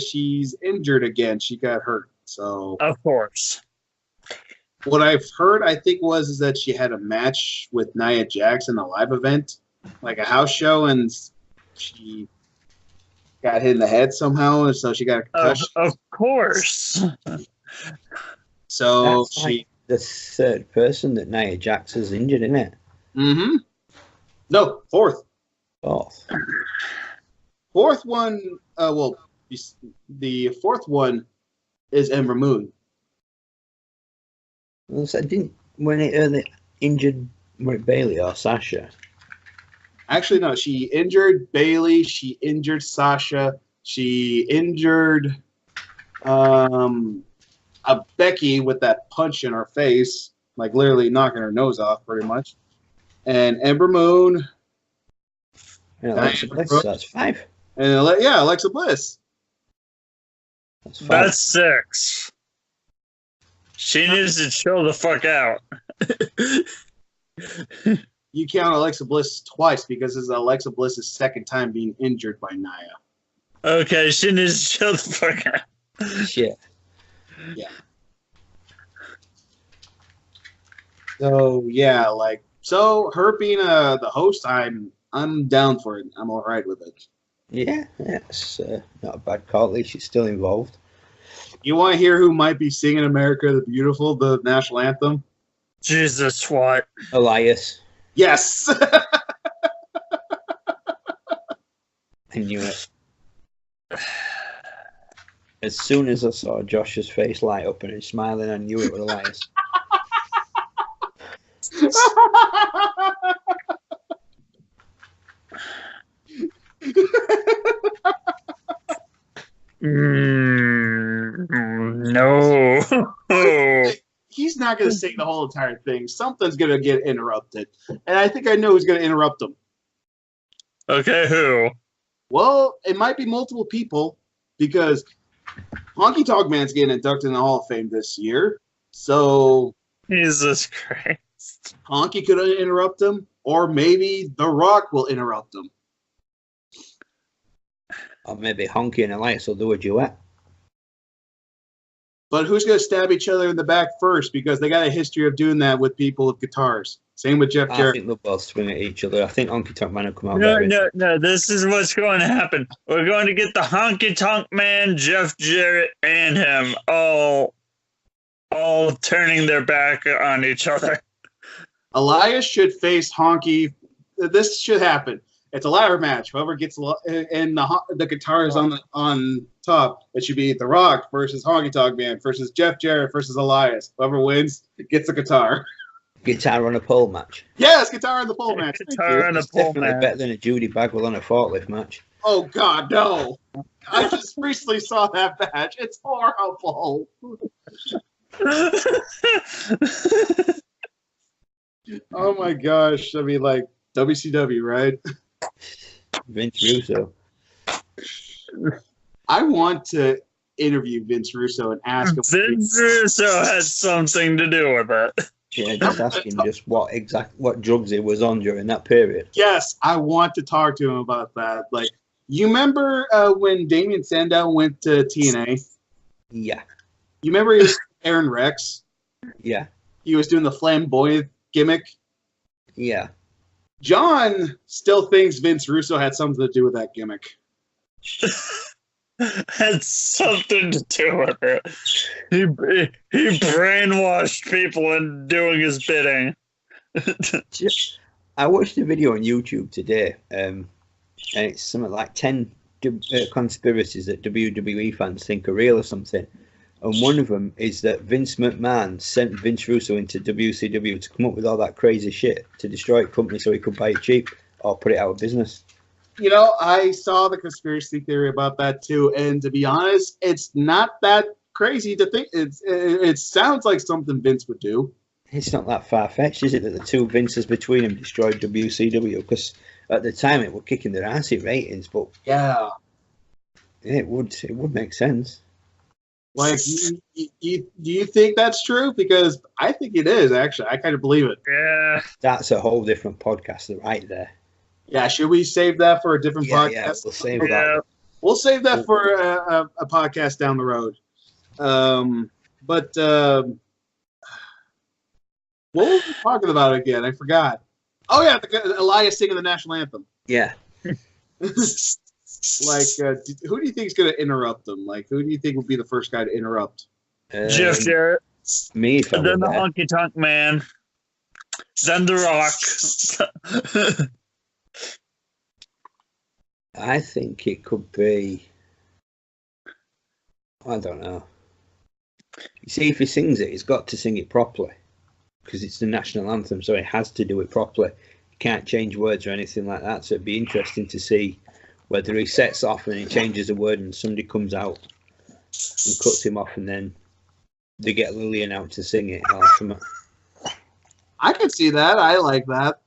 she's injured again. She got hurt. So of course. What I've heard, I think, is that she had a match with Nia Jax in a live event, like a house show, and she got hit in the head somehow, and so she got a concussion. Of course. So that's like the third person that Nia Jax has injured, isn't it? Mm-hmm. No, fourth. Fourth. Fourth one, the fourth one is Ember Moon. Well, so when it injured Bailey or Sasha? Actually, no. She injured Bailey. She injured Sasha. She injured Becky with that punch in her face, like literally knocking her nose off, pretty much. And Ember Moon. And Alexa Bliss, so that's 5. And Alexa Bliss. That's 5. That's 6. She needs to chill the fuck out. You count Alexa Bliss twice because this is Alexa Bliss's second time being injured by Nia. Okay, she needs to chill the fuck out. Shit. Yeah. So yeah, so her being the host, I'm down for it. I'm all right with it. Yeah, it's not a bad call. At least she's still involved. You want to hear who might be singing "America the Beautiful," the national anthem? Jesus, what? Elias. Yes. I knew it. As soon as I saw Josh's face light up and he's smiling, I knew it was Elias. No. He's not going to sing the whole entire thing. Something's going to get interrupted. And I think I know who's going to interrupt him. Okay, who? Well, it might be multiple people because Honky Tonk Man's getting inducted in the Hall of Fame this year. So Jesus Christ. Honky could interrupt him, or maybe The Rock will interrupt him. Or maybe Honky and Elias will do a duet. But who's going to stab each other in the back first? Because they got a history of doing that with people with guitars. Same with Jeff Jarrett. I think they'll both swing at each other. I think Honky Tonk Man will come out. No. This is what's going to happen. We're going to get the Honky Tonk Man, Jeff Jarrett, and him all turning their back on each other. Elias should face Honky. This should happen. It's a ladder match. Whoever gets and the guitars on top, it should be The Rock versus Honky Tonk Man versus Jeff Jarrett versus Elias. Whoever wins gets a guitar. Guitar on a pole match. Yes, guitar on the pole match. Guitar on a pole match. Better than a Judy Bagwell on a forklift match. Oh God, no! I just recently saw that match. It's horrible. Oh my gosh! I mean, like WCW, right? Vince Russo. I want to interview Vince Russo and ask him. Vince Russo had something to do with it. Yeah, just ask him just what drugs he was on during that period. Yes, I want to talk to him about that. Like, you remember when Damien Sandow went to TNA? Yeah. You remember he was Aaron Rex? Yeah. He was doing the flamboyant gimmick? Yeah. John still thinks Vince Russo had something to do with that gimmick. Had something to do with it. He brainwashed people into doing his bidding. I watched a video on YouTube today, and it's something like 10 conspiracies that WWE fans think are real or something. And one of them is that Vince McMahon sent Vince Russo into WCW to come up with all that crazy shit to destroy a company so he could buy it cheap or put it out of business. You know, I saw the conspiracy theory about that too, and to be honest, it's not that crazy to think. It sounds like something Vince would do. It's not that far-fetched, is it, that the two Vinces between them destroyed WCW? Because at the time it were kicking their ass in ratings, but yeah, it would make sense. Like, do you think that's true? Because I think it is, actually. I kind of believe it. Yeah. That's a whole different podcast right there. Yeah, should we save that for a different podcast? Yeah, we'll save that. We'll save that for a podcast down the road. What were we talking about again? I forgot. Oh, yeah, Elias singing the national anthem. Yeah. Like, who do you think is going to interrupt them? Like, who do you think will be the first guy to interrupt? Jeff Jarrett. Me. Then the Honky Tonk Man. Then The Rock. I think it could be. I don't know. You see, if he sings it, he's got to sing it properly because it's the national anthem, so he has to do it properly. He can't change words or anything like that. So it'd be interesting to see whether he sets off and he changes a word and somebody comes out and cuts him off, and then they get Lillian out to sing it or something. I can see that. I like that.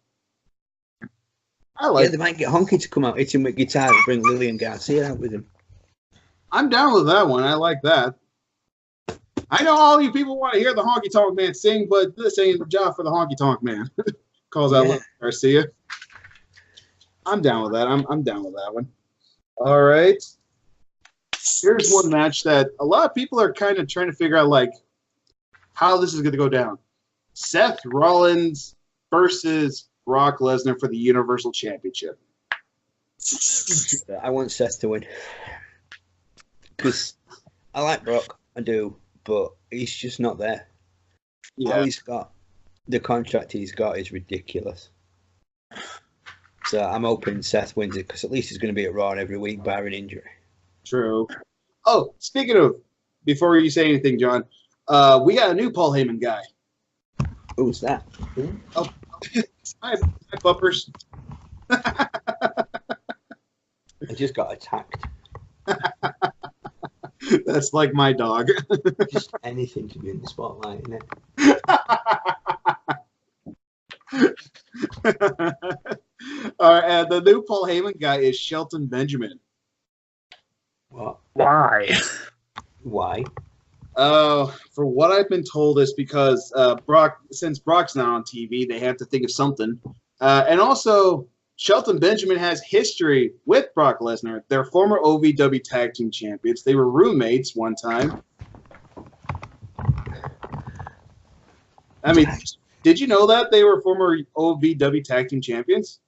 Yeah, they might get Honky to come out, hit him with guitar, and bring Lillian Garcia out with him. I'm down with that one. I like that. I know all you people want to hear the Honky Tonk Man sing, but this ain't the job for the Honky Tonk Man. Calls out Lillian Garcia. I'm down with that. I'm down with that one. All right. Here's one match that a lot of people are kind of trying to figure out, like, how this is going to go down. Seth Rollins versus Brock Lesnar for the Universal Championship. I want Seth to win. Because I like Brock, I do, but he's just not there. Yeah. All he's got, the contract he's got is ridiculous. So I'm hoping Seth wins it because at least he's going to be at Raw every week, barring injury. True. Oh, speaking of, before you say anything, John, we got a new Paul Heyman guy. Who's that? Oh, hi, bumpers. I just got attacked. That's like my dog. Just anything to be in the spotlight, isn't it? All right, and the new Paul Heyman guy is Shelton Benjamin. What? Why? Why? For what I've been told is because since Brock's not on TV, they have to think of something. And also, Shelton Benjamin has history with Brock Lesnar. They're former OVW Tag Team Champions. They were roommates one time. I mean, did you know that they were former OVW Tag Team Champions?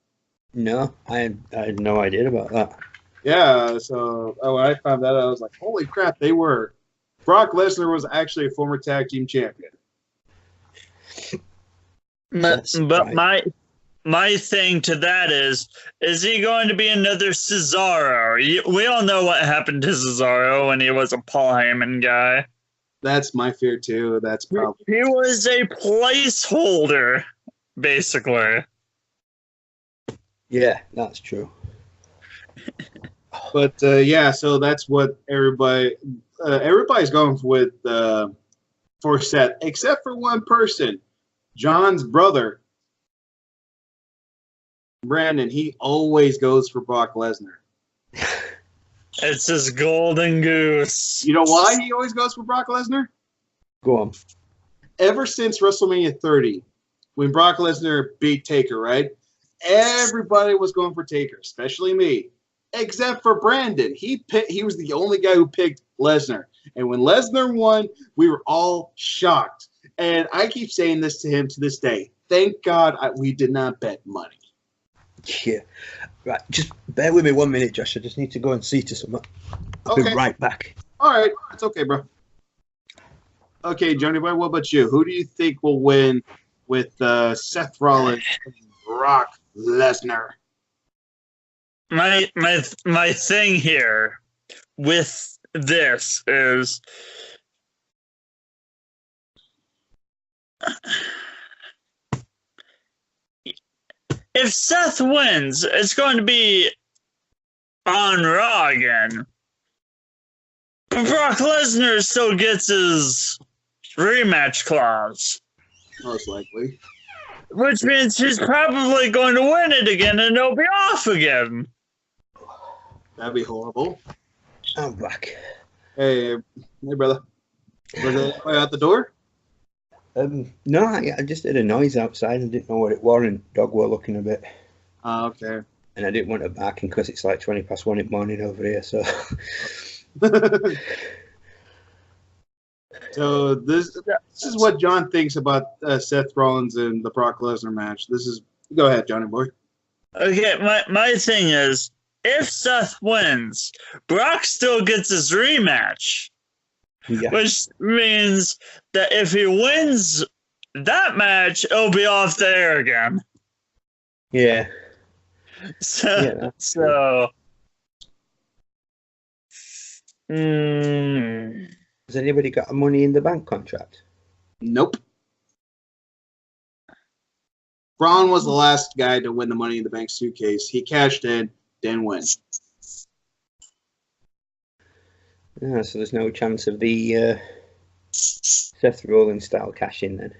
No, I had no idea about that. Yeah, so when I found that out, I was like, holy crap, they were. Brock Lesnar was actually a former tag team champion. But my thing to that is he going to be another Cesaro? We all know what happened to Cesaro when he was a Paul Heyman guy. That's my fear too. That's probably he was a placeholder, basically. Yeah, that's true. But yeah, so that's what everybody's going with for Seth, except for one person, John's brother, Brandon. He always goes for Brock Lesnar. It's his golden goose. You know why he always goes for Brock Lesnar? Go on. Ever since WrestleMania 30, when Brock Lesnar beat Taker, right? Everybody was going for Taker, especially me, except for Brandon. He was the only guy who picked Lesnar. And when Lesnar won, we were all shocked. And I keep saying this to him to this day. Thank God we did not bet money. Yeah. Right, just bear with me 1 minute, Josh. I just need to go and see to someone. I'll be right back. All right. It's okay, bro. Okay, Johnny Boy, what about you? Who do you think will win with Seth Rollins and Brock Lesnar? My thing here with this is if Seth wins, it's going to be on Raw again. But Brock Lesnar still gets his rematch clause. Most likely. Which means he's probably going to win it again and it'll be off again. That'd be horrible. I'm back. Hey, brother. Was it out the door? No, I just heard a noise outside. I didn't know what it was, and dog were looking a bit. Oh, okay. And I didn't want to bark because it's like 1:20 in the morning over here, so... So this is what John thinks about Seth Rollins and the Brock Lesnar match. Go ahead, Johnny boy. Okay, my thing is, if Seth wins, Brock still gets his rematch. Yeah. Which means that if he wins that match, it'll be off the air again. Yeah. So Has anybody got a Money in the Bank contract? Nope. Braun was the last guy to win the Money in the Bank suitcase. He cashed in, didn't win. Yeah, so there's no chance of the Seth Rollins style cash in then.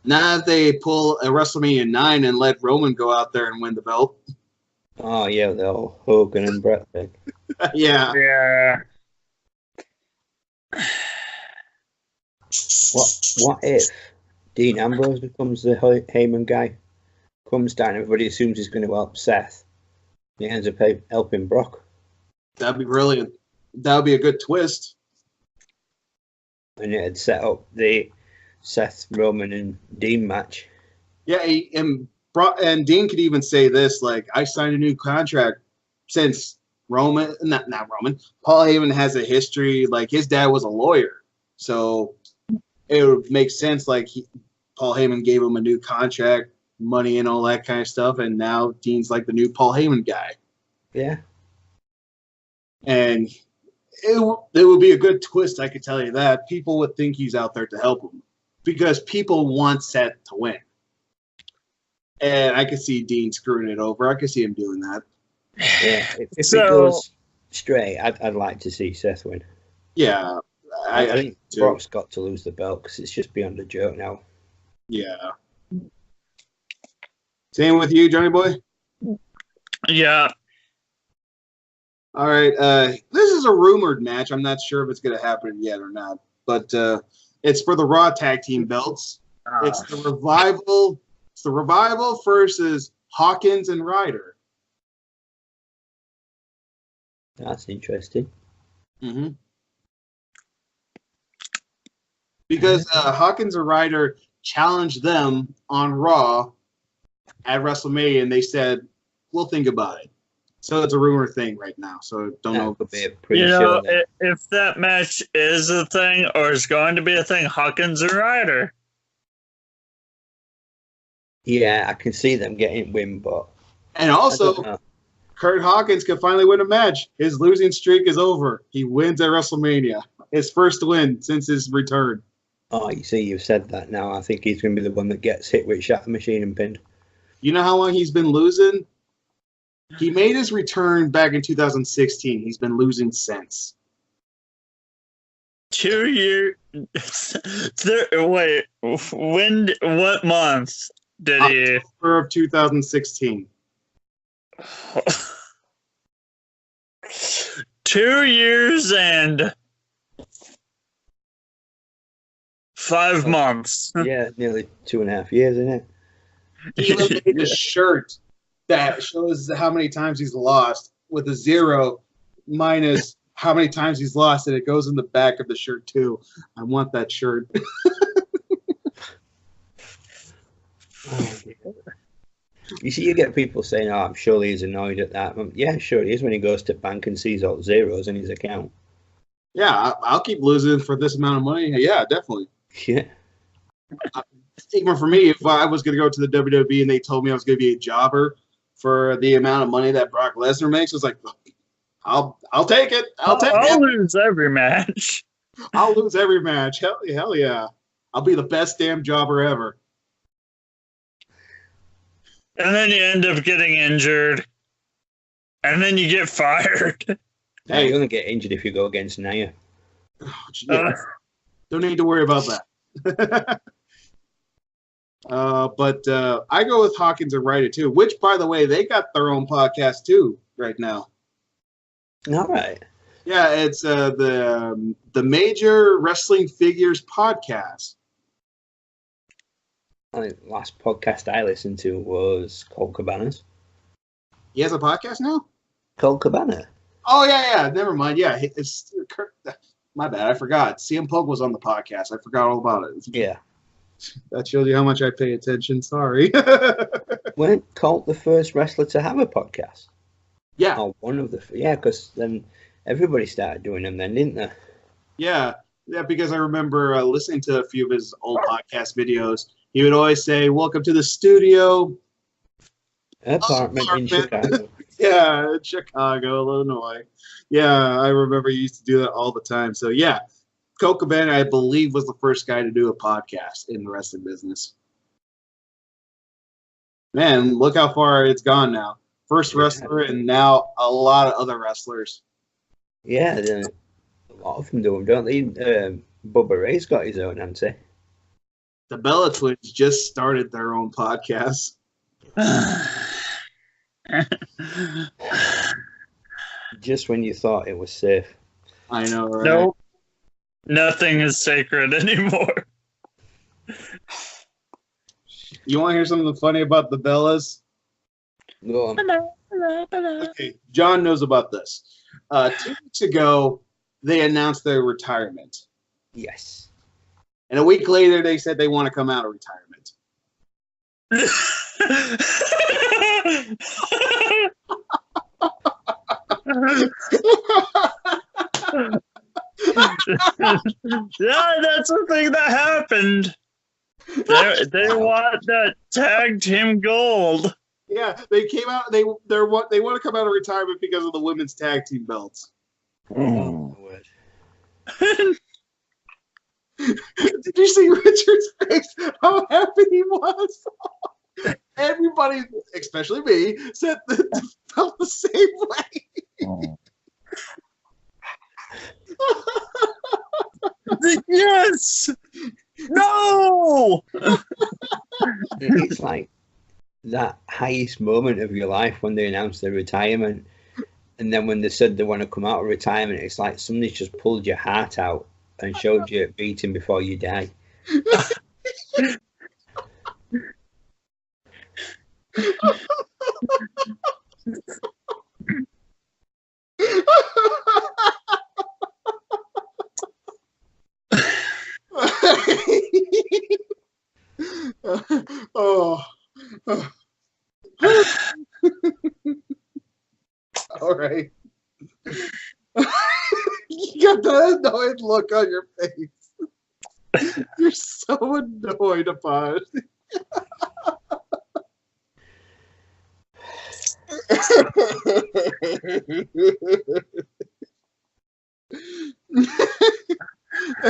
Now they pull a WrestleMania 9 and let Roman go out there and win the belt. Oh yeah, the whole Hogan and Bret thing. Yeah. Yeah. What if Dean Ambrose becomes the Heyman guy? Comes down, everybody assumes he's going to help Seth. He ends up helping Brock. That'd be brilliant. That would be a good twist. And it'd set up the Seth, Roman, and Dean match. Yeah, and Dean could even say this, like, I signed a new contract since Paul Heyman has a history, like, his dad was a lawyer. So it would make sense, like, Paul Heyman gave him a new contract, money and all that kind of stuff, and now Dean's like the new Paul Heyman guy. Yeah. And it would be a good twist, I could tell you that. People would think he's out there to help him because people want Seth to win. And I could see Dean screwing it over. I could see him doing that. Yeah, if it goes straight, I'd like to see Seth win. Yeah, I think Brock's got to lose the belt because it's just beyond a joke now. Yeah. Same with you, Johnny Boy? Yeah. All right. This is a rumored match. I'm not sure if it's going to happen yet or not, but it's for the Raw Tag Team belts. It's the Revival. It's the Revival versus Hawkins and Ryder. That's interesting. Mm-hmm. Because Hawkins and Ryder challenged them on Raw at WrestleMania, and they said, "We'll think about it." So it's a rumor thing right now. So don't know. Could be pretty sure if that match is a thing or is going to be a thing, Hawkins and Ryder. Yeah, I can see them getting win, but and also Kurt Hawkins can finally win a match. His losing streak is over. He wins at WrestleMania. His first win since his return. Oh, you see, you've said that now. I think he's going to be the one that gets hit with Shatter Machine and pinned. You know how long he's been losing? He made his return back in 2016. He's been losing since. 2 years. Wait, what month did he? October of 2016. 2 years and 5 months. Yeah, nearly 2.5 years, isn't it? He even made a shirt that shows how many times he's lost with a 0 minus how many times he's lost, and it goes in the back of the shirt too. I want that shirt. You see, you get people saying, "Oh, I'm sure he's annoyed at that." Yeah, sure he is when he goes to bank and sees all zeros in his account. Yeah, I'll keep losing for this amount of money. Yeah, definitely. Yeah. Even for me, if I was going to go to the WWE and they told me I was going to be a jobber for the amount of money that Brock Lesnar makes, I was like, I'll take it. I'll lose every match. I'll lose every match. Hell yeah. I'll be the best damn jobber ever. And then you end up getting injured. And then you get fired. Hey, you're going to get injured if you go against Nia. Yeah. Don't need to worry about that. But I go with Hawkins and Ryder too, which, by the way, they got their own podcast too right now. All right. Yeah, it's the Major Wrestling Figures Podcast. I think the last podcast I listened to was Colt Cabana's. He has a podcast now? Colt Cabana. Oh, yeah. Never mind. Yeah, it's my bad. I forgot. CM Punk was on the podcast. I forgot all about it. Yeah. That shows you how much I pay attention. Sorry. Weren't Colt the first wrestler to have a podcast? Yeah. Oh, one of the... Yeah, because then everybody started doing them then, didn't they? Yeah, because I remember listening to a few of his old podcast videos. He would always say, "Welcome to the studio." Apartment in Chicago. Yeah, in Chicago, Illinois. Yeah, I remember he used to do that all the time. So, yeah, Colt Cabana, I believe, was the first guy to do a podcast in the wrestling business. Man, look how far it's gone now. First wrestler and now a lot of other wrestlers. Yeah, a lot of them do them, don't they? Bubba Ray's got his own, hasn't he? The Bella Twins just started their own podcast. Just when you thought it was safe. I know, right? Nope. Nothing is sacred anymore. You want to hear something funny about the Bellas? Go on. Okay, John knows about this. 2 weeks ago, they announced their retirement. Yes. And a week later, they said they want to come out of retirement. Yeah, that's the thing that happened. They want that tag team gold. Yeah, they came out. They want to come out of retirement because of the women's tag team belts. Oh, Did you see Richard's face? How happy he was. Everybody, especially me, felt the same way. Yes! No! It's like that highest moment of your life when they announced their retirement, and then when they said they want to come out of retirement, it's like somebody just pulled your heart out and showed you beating before you die. Oh. All right. You got that annoyed look on your face. You're so annoyed about it.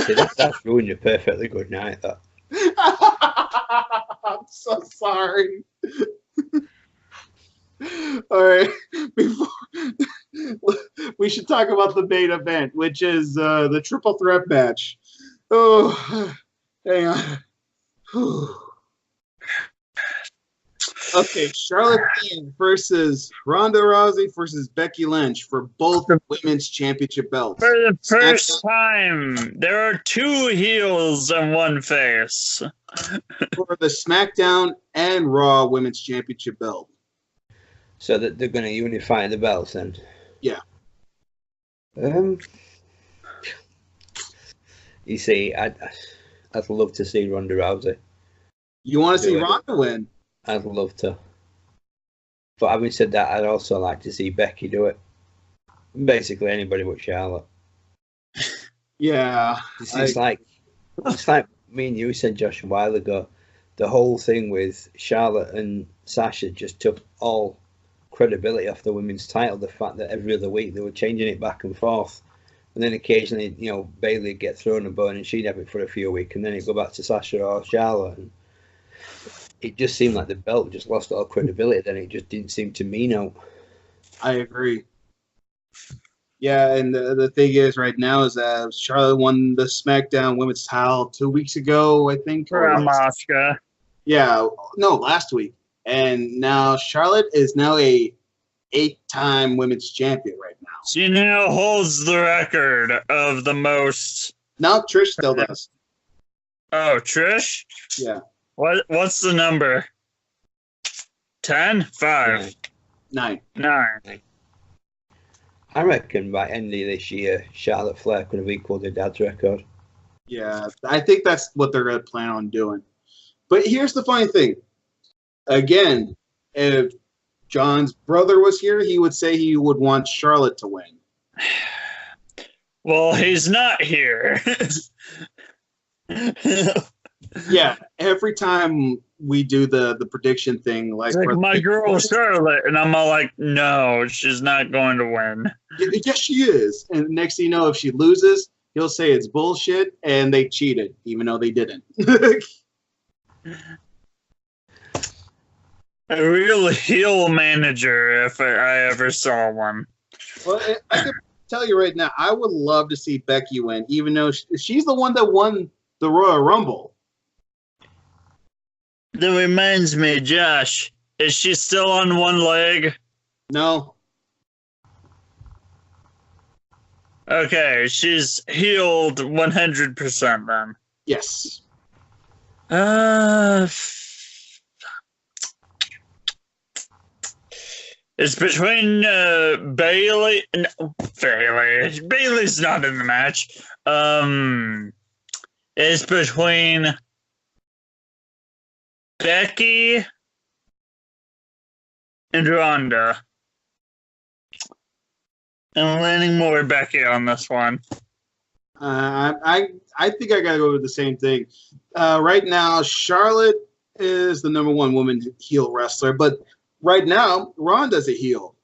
See, that's ruined a perfectly good night, that. I'm so sorry. All right, before we should talk about the main event, which is the triple threat match. Oh, hang on. Okay, Charlotte Flair versus Ronda Rousey versus Becky Lynch for both women's championship belts. For the first time, there are two heels and one face. For the SmackDown and Raw women's championship belt. So that they're going to unify the belts then? Yeah. You see, I'd love to see Ronda Rousey. You want to see Ronda win? I'd love to. But having said that, I'd also like to see Becky do it. Basically anybody but Charlotte. Yeah. It's like me and you said, Josh, a while ago. The whole thing with Charlotte and Sasha just took all credibility off the women's title. The fact that every other week they were changing it back and forth. And then occasionally, Bayley would get thrown a bone and she'd have it for a few weeks. And then it'd go back to Sasha or Charlotte. And it just seemed like the belt just lost all credibility. Then it just didn't seem to mean out. I agree. Yeah, and the thing is right now is that Charlotte won the SmackDown Women's title 2 weeks ago, I think. For Asuka. Yeah, no, last week. And now Charlotte is now a 8-time women's champion right now. She now holds the record of the most. No, Trish still does. Oh, Trish? Yeah. What's the number? 10? 5? 9. 9. I reckon by end of this year, Charlotte Flair could have equaled her dad's record. Yeah, I think that's what they're going to plan on doing. But here's the funny thing. Again, if John's brother was here, he would say he would want Charlotte to win. Well, he's not here. Yeah, every time we do the prediction thing, like my girl Charlotte, and I'm all like, no, she's not going to win. Yes, she is. And next thing you know, if she loses, he'll say it's bullshit and they cheated, even though they didn't. A real heel manager, if I ever saw one. Well, I can tell you right now, I would love to see Becky win, even though she's the one that won the Royal Rumble. That reminds me, Josh, is she still on one leg? No. Okay, she's healed 100% then. Yes. It's between Bayley. No, Bayley. Bayley's not in the match. It's between Becky and Ronda. I'm leaning more Becky on this one. I think I gotta go with the same thing. Right now, Charlotte is the number one woman heel wrestler, but right now, Ronda's a heel,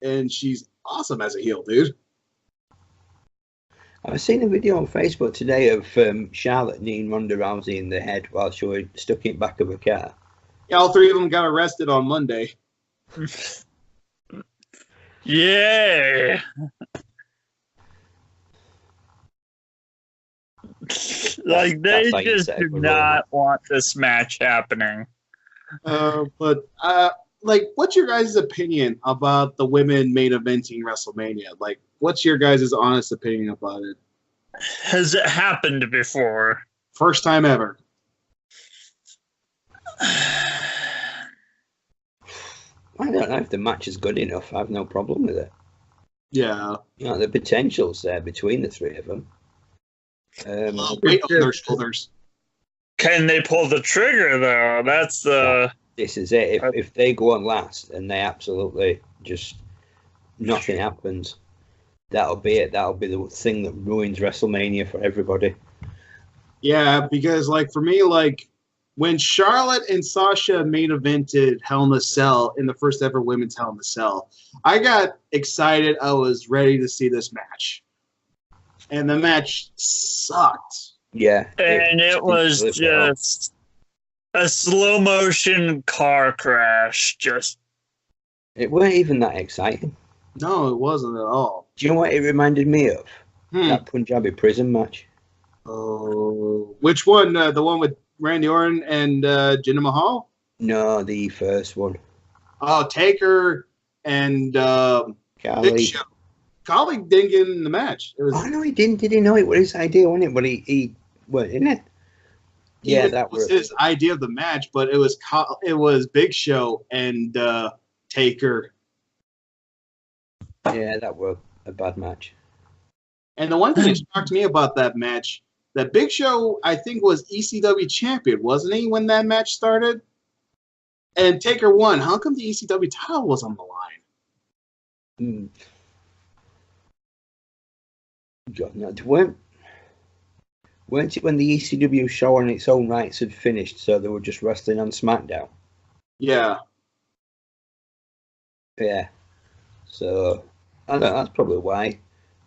and she's awesome as a heel, dude. I've seen a video on Facebook today of Charlotte kneeing Ronda Rousey in the head while she was stuck in the back of a car. Yeah, all three of them got arrested on Monday. Yay! Like, they That's how you just set a do good not want this match happening. But like, what's your guys' opinion about the women main eventing WrestleMania? Like, what's your guys' honest opinion about it? Has it happened before? First time ever. I don't know if the match is good enough. I have no problem with it. Yeah. You know, the potential's there between the three of them. Weight on their shoulders. Can they pull the trigger, though? That's the... This is it. If they go on last and they absolutely just nothing happens, that'll be it. That'll be the thing that ruins WrestleMania for everybody. Yeah, because like for me, like when Charlotte and Sasha main evented Hell in a Cell in the first ever women's Hell in a Cell, I got excited. I was ready to see this match, and the match sucked. Yeah, and it was just a slow motion car crash. Just it weren't even that exciting. No, it wasn't at all. Do you know what it reminded me of? That Punjabi prison match. Oh, which one? The one with Randy Orton and Jinder Mahal? No, the first one. Oh, Taker and Big Show. Khali didn't get in the match. It was, oh no, he didn't. Did he know it was his idea, wasn't it? But he what, isn't it? Yeah, that was his idea of the match, but it was Big Show and Taker. Yeah, that was a bad match. And the one thing that shocked me about that match, that Big Show, I think, was ECW champion, wasn't he, when that match started? And Taker won. How come the ECW title was on the line? God, no, weren't it when the ECW show on its own rights had finished, so they were just wrestling on SmackDown? Yeah. Yeah. So, I don't know, that's probably why.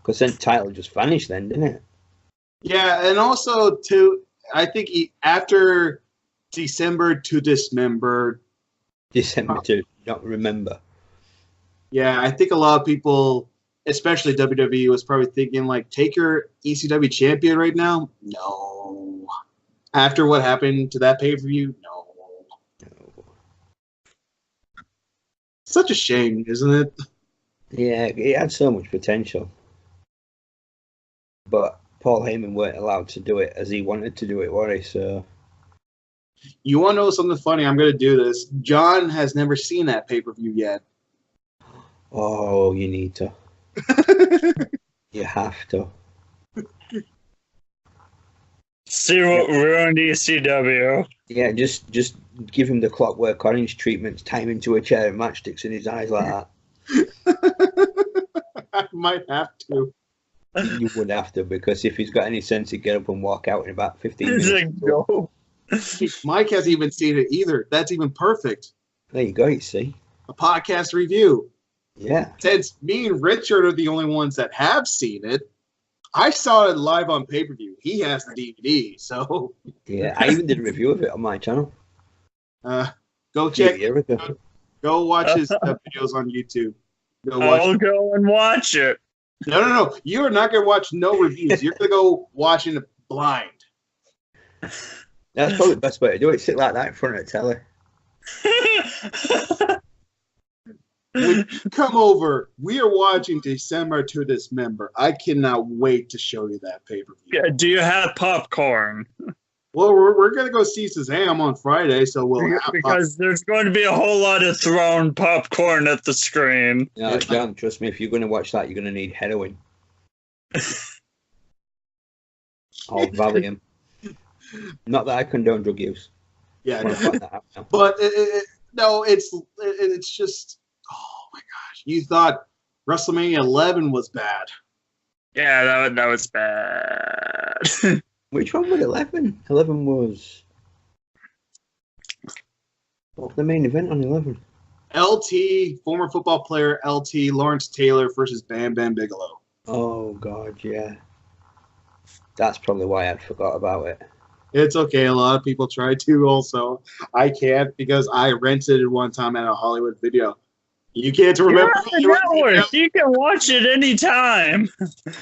Because then the title just vanished then, didn't it? Yeah, and also, too, I think after December to Dismember. December to not remember. Yeah, I think a lot of people, especially WWE, was probably thinking, like, Taker ECW champion right now? No. After what happened to that pay-per-view? No. Such a shame, isn't it? Yeah, it had so much potential. But Paul Heyman weren't allowed to do it as he wanted to do it, were he? So, you want to know something funny? I'm going to do this. John has never seen that pay-per-view yet. Oh, you need to. You have to. See what ruined ECW. Yeah, just give him the Clockwork Orange treatments, tie him into a chair and matchsticks in his eyes like that. I might have to. You would have to, because if he's got any sense, he'd get up and walk out in about 15 minutes. Go. Mike hasn't even seen it either. That's even perfect. There you go, you see. A podcast review. Yeah. Since me and Richard are the only ones that have seen it, I saw it live on pay-per-view. He has the DVD, so... Yeah, I even did a review of it on my channel. Go check. Go watch his videos on YouTube. I'll go and watch it. No. You are not going to watch no reviews. You're going to go watching it blind. That's probably the best way to do it. Sit like that in front of the telly. When you come over, we are watching December to Dismember. I cannot wait to show you that pay-per-view. Yeah, do you have popcorn? Well, we're going to go see Shazam on Friday, so we'll have because there's going to be a whole lot of thrown popcorn at the screen. No, John, trust me, if you're going to watch that, you're going to need heroin. Or Valium. Not that I condone drug use. Yeah, but it's just, oh my gosh. You thought WrestleMania 11 was bad. Yeah, that was bad. Which one was 11? 11 was... What was the main event on 11? LT, former football player LT, Lawrence Taylor versus Bam Bam Bigelow. Oh, God, yeah. That's probably why I'd forgot about it. It's okay. A lot of people try to also. I can't because I rented it one time at a Hollywood video. You can't remember. Network. You can watch it anytime.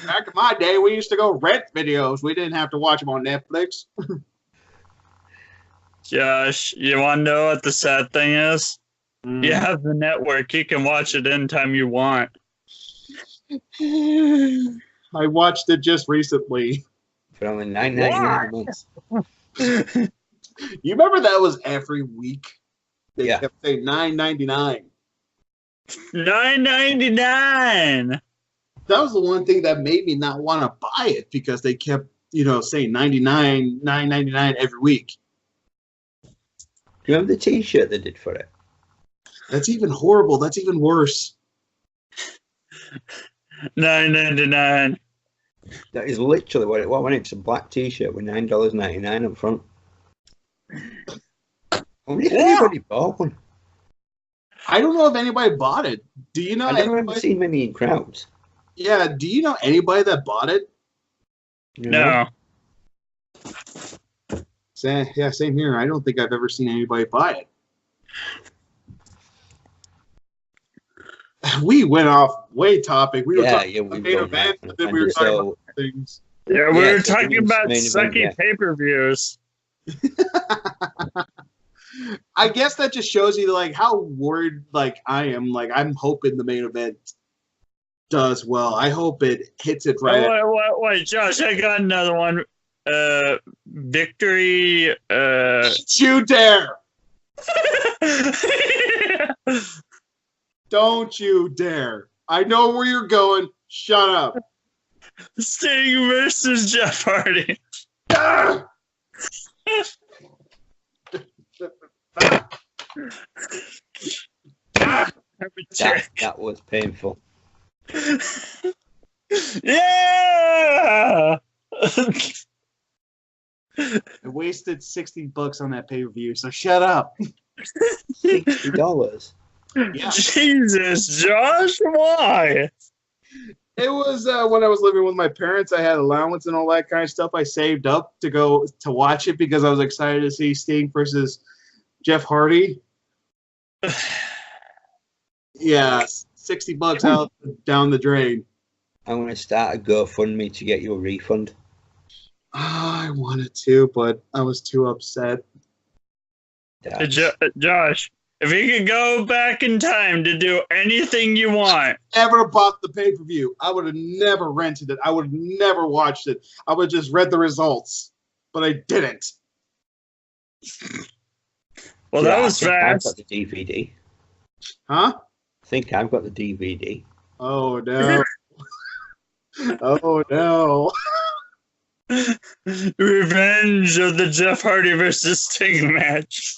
Back in my day, we used to go rent videos. We didn't have to watch them on Netflix. Josh, you want to know what the sad thing is? You have the network. You can watch it anytime you want. I watched it just recently. For only $9.99 a month. You remember that was every week? They Yeah. kept saying $9.99. $9.99. That was the one thing that made me not want to buy it because they kept, saying $9.99 every week. Do you remember the T-shirt they did for it? That's even horrible. That's even worse. $9.99. That is literally what it was. When it's a black T-shirt with $9.99 up front. I wonder if anybody bought one. I don't know if anybody bought it. Do you know? I never ever seen many in crowds. Yeah. Do you know anybody that bought it? No. Same here. I don't think I've ever seen anybody buy it. We went off way topic. We were talking about main event, and then we were talking about things. Yeah, we were talking about sucky pay-per-views. I guess that just shows you how worried I am. I'm hoping the main event does well. I hope it hits it right. Wait, Josh, I got another one. Victory. Don't you dare! Don't you dare! I know where you're going. Shut up. Sting versus Jeff Hardy. Ah! That was painful. Yeah. I wasted $60 on that pay-per-view, so shut up. $60. Yeah. Jesus, Josh, why? It was when I was living with my parents. I had allowance and all that kind of stuff. I saved up to go to watch it because I was excited to see Sting versus Jeff Hardy. Yeah, $60 out down the drain. I'm going to start a GoFundMe to get you a refund. I wanted to, but I was too upset. Josh, if you could go back in time to do anything you want. Never bought the pay-per-view. I would have never rented it. I would have never watched it. I would have just read the results, but I didn't. Well, that was fast. I've got the DVD. Huh? I think I've got the DVD. Oh, no. Oh, no. Revenge of the Jeff Hardy versus Sting match.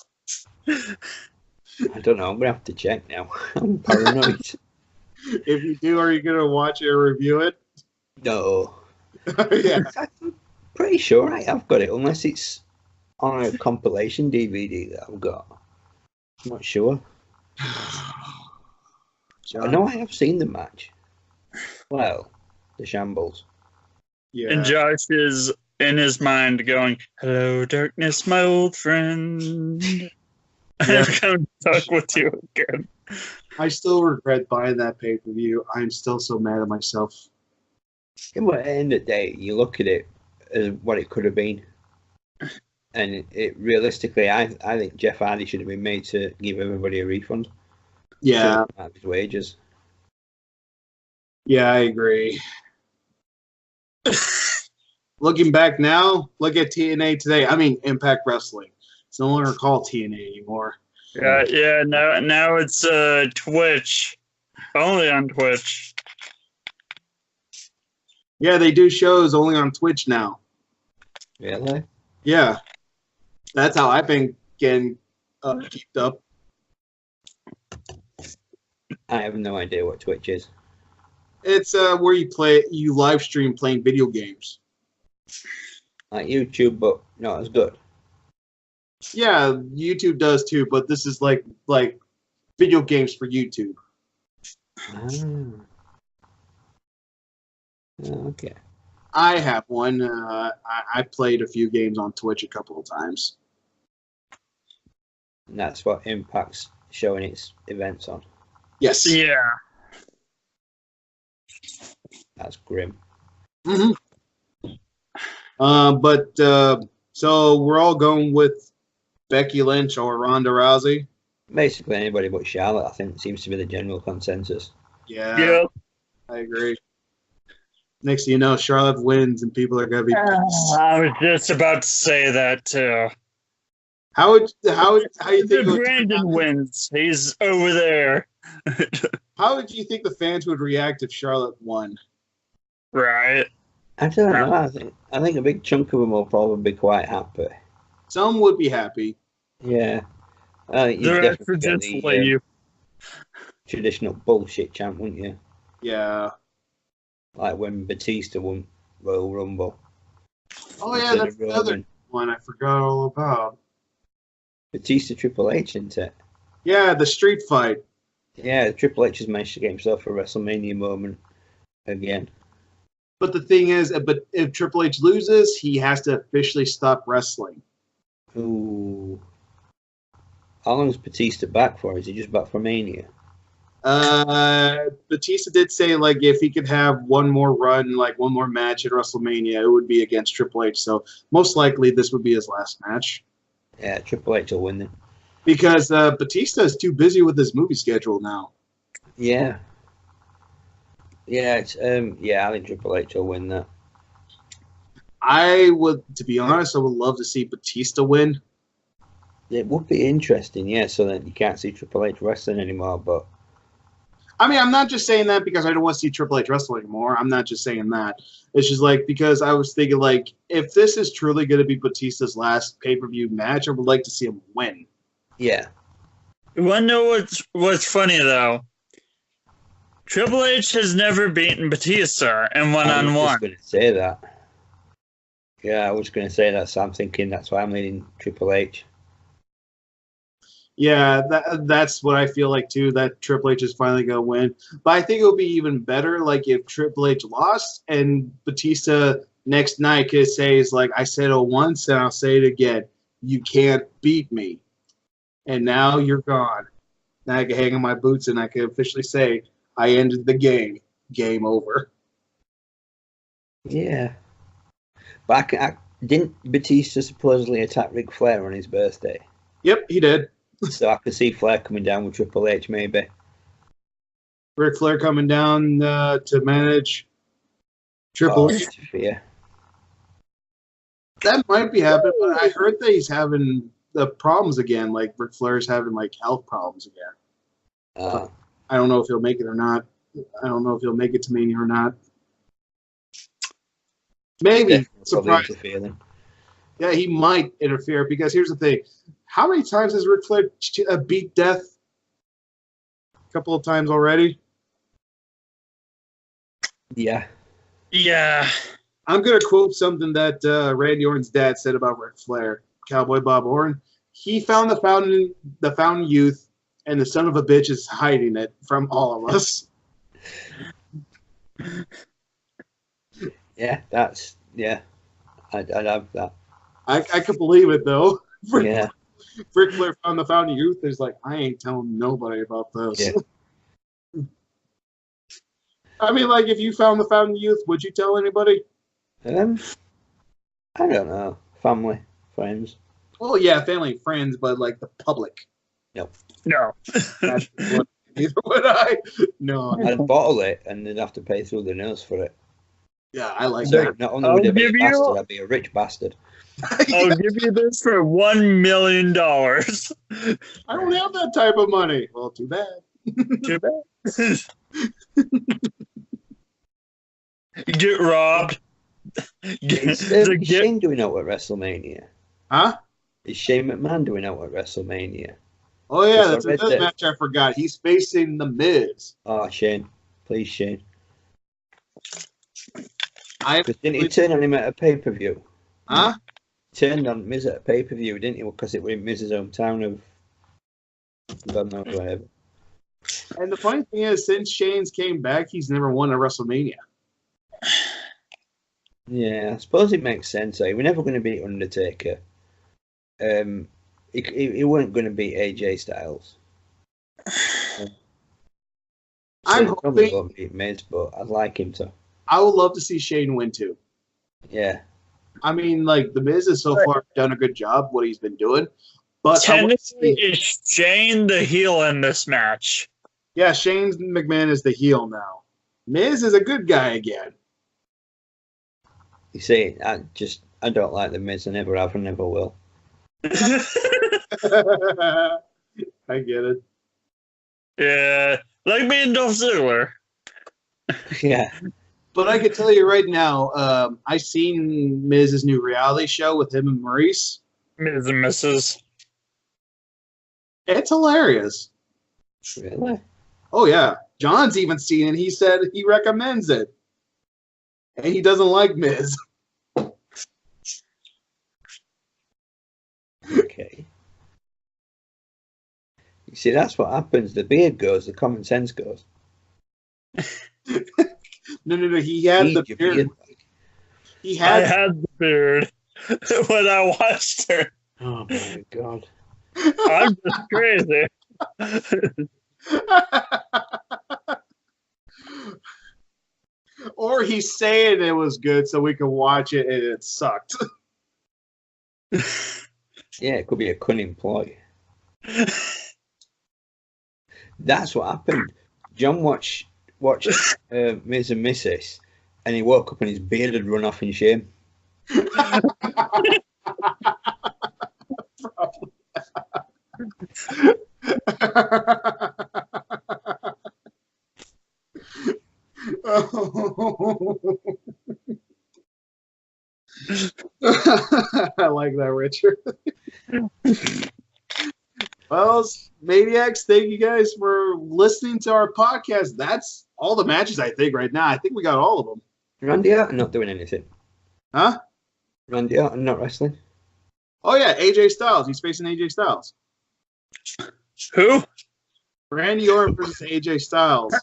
I don't know. I'm going to have to check now. I'm paranoid. If you do, are you going to watch it or review it? No. Yeah. I'm pretty sure I have got it, unless it's on a compilation DVD that I've got. I'm not sure. I know I have seen the match. Well, the shambles. Yeah. And Josh is in his mind going, "Hello, darkness, my old friend. Yeah. I've come to talk with you again." I still regret buying that pay-per-view. I'm still so mad at myself. Yeah, but at the end of the day, you look at it as what it could have been. And it realistically, I think Jeff Hardy should have been made to give everybody a refund. Yeah. Out of his wages. Yeah, I agree. Looking back now, look at TNA today. I mean, Impact Wrestling. It's no longer called TNA anymore. Yeah. Now it's Twitch, only on Twitch. Yeah, they do shows only on Twitch now. Really? Yeah, that's how I've been getting kept up. I have no idea what Twitch is. It's where you live stream playing video games. Like YouTube, but not as good. Yeah, YouTube does too, but this is like video games for YouTube. Okay. I have one. I played a few games on Twitch a couple of times. And that's what Impact's showing its events on. Yes. Yeah. That's grim. Mm-hmm. So we're all going with Becky Lynch or Ronda Rousey. Basically, anybody but Charlotte, I think, seems to be the general consensus. Yeah, Yep. I agree. Next thing you know, Charlotte wins, and people are gonna be pissed. I was just about to say that too. How you think it would turn Brandon out? wins. He's over there. How would you think the fans would react if Charlotte won? Right. I don't know. I think a big chunk of them will probably be quite happy. Some would be happy. Yeah. You The rest definitely would get just the leave. traditional bullshit chant, wouldn't you? Yeah. Like when Batista won Royal Rumble. Oh yeah, Instead that's of another Roman. one I forgot all about. Batista Triple H, isn't it? Yeah, the street fight. Yeah, Triple H has managed to get himself a WrestleMania moment again. But the thing is, but if Triple H loses, he has to officially stop wrestling. Ooh. How long is Batista back for? Is he just back for Mania? Batista did say like if he could have one more run, like one more match at WrestleMania, it would be against Triple H. So most likely this would be his last match. Yeah, Triple H will win then. Because Batista is too busy with his movie schedule now. Yeah. Yeah, it's I think Triple H will win that. To be honest, I would love to see Batista win. It would be interesting, yeah, so that you can't see Triple H wrestling anymore, but I mean, I'm not just saying that because I don't want to see Triple H wrestle anymore. I'm not just saying that. It's just like because I was thinking like if this is truly going to be Batista's last pay-per-view match, I would like to see him win. yeah. You want to know what's funny though? Triple H has never beaten Batista in I was one-on-one. just going to say that. Yeah, I was going to say that, so I'm thinking that's why I'm leaning Triple H. Yeah, that's what I feel like too. That Triple H is finally going to win. But I think it would be even better like if Triple H lost and Batista next night could say is like I said it once and I'll say it again. You can't beat me, and now you're gone. Now I can hang on my boots and I can officially say I ended the game. Game over. Yeah. But didn't Batista supposedly attack Ric Flair on his birthday? Yep, he did. So I could see Flair coming down with Triple H, maybe. Ric Flair coming down to manage Triple H. Yeah. That might be happening, but I heard that he's having the problems again. Like Ric Flair's having like health problems again. I don't know if he'll make it or not. I don't know if he'll make it to Mania or not. Maybe. Surprise. Yeah, he might interfere because here's the thing. How many times has Ric Flair beat death? A couple of times already. Yeah. Yeah. I'm going to quote something that Randy Orton's dad said about Ric Flair, Cowboy Bob Orton. He found the fountain youth, and the son of a bitch is hiding it from all of us. Yeah, I'd have that. I could believe it, though. Yeah. Ric Flair found the fountain youth. There's like, I ain't telling nobody about this. Yeah. I mean, like, if you found the fountain youth, would you tell anybody? I don't know. Family, friends. Well, yeah, family and friends, but like the public. Nope. No. Neither would I. No. I'd bottle it and they'd have to pay through the nose for it. Yeah, I like So that. not only would I be a bastard, I'd be a rich bastard. I'll give you this for $1 million. I don't have that type of money. Well, too bad. Too bad. Get robbed. Is Shane doing out at WrestleMania? Huh? Is Shane McMahon doing out at WrestleMania? Oh, yeah, that's another match I forgot. He's facing The Miz. Oh, Shane. Please, Shane. Didn't he turn on him at a pay-per-view? Huh? Turned on Miz at a pay-per-view, didn't he? Because it was in Miz's hometown of God knows whatever. And the funny thing is, since Shane's came back, he's never won a WrestleMania. Yeah, I suppose it makes sense. We're never going to beat Undertaker. He weren't going to beat AJ Styles. I'm probably hoping. won't beat Miz, but I'd like him to. I would love to see Shane win too. Yeah. I mean, like the Miz has so far done a good job what he's been doing, but technically, it's Shane the heel in this match. yeah, Shane McMahon is the heel now. Miz is a good guy again. You see, I don't like the Miz. I never have and never will. I get it. Yeah, like me and Dolph Ziggler. Yeah. But I can tell you right now, I seen Miz's new reality show with him and Maurice. Ms. and Mrs. It's hilarious. Really? Oh yeah, John's even seen it. He said he recommends it, and he doesn't like Miz. Okay. You see, that's what happens. The beard goes, the common sense goes. No. He had Eat the your beard. He I had. had the beard when I watched her. Oh my god. I'm just crazy. Or he's saying it was good so we could watch it and it sucked. Yeah, it could be a cunning ploy. That's what happened. John watched Ms. and Mrs. and he woke up and his beard had run off in shame. I like that, Richard. Well, Maniacs, thank you guys for listening to our podcast. That's all the matches, I think, right now. I think we got all of them. Randy Orton not doing anything. Huh? Randy Orton not wrestling. Oh, yeah, AJ Styles. He's facing AJ Styles. Who? Randy Orton versus AJ Styles.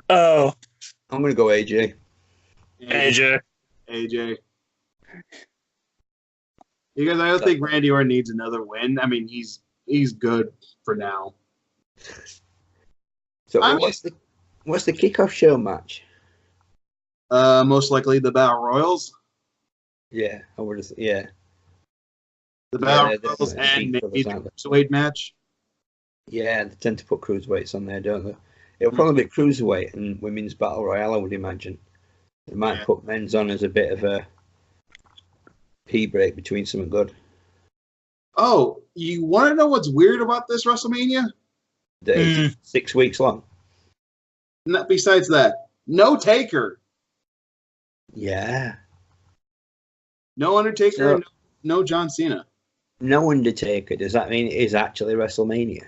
Oh, I'm going to go AJ. AJ. AJ. Because I don't think Randy Orton needs another win. I mean, he's good for now. So what's the kickoff show match? Most likely the Battle Royals. Yeah, I would have. Yeah, The Battle they're Royals and definitely maybe the aren't they? Cruiserweight match. Yeah, they tend to put cruiserweights on there, don't they? It'll probably be cruiserweight and women's battle royale, I would imagine. They might put men's on as a bit of a pee break between something good. Oh, you want to know what's weird about this WrestleMania? That is 6 weeks long. Not besides that, no Taker, Yeah. no Undertaker, So- no John Cena. No Undertaker. Does that mean it is actually WrestleMania?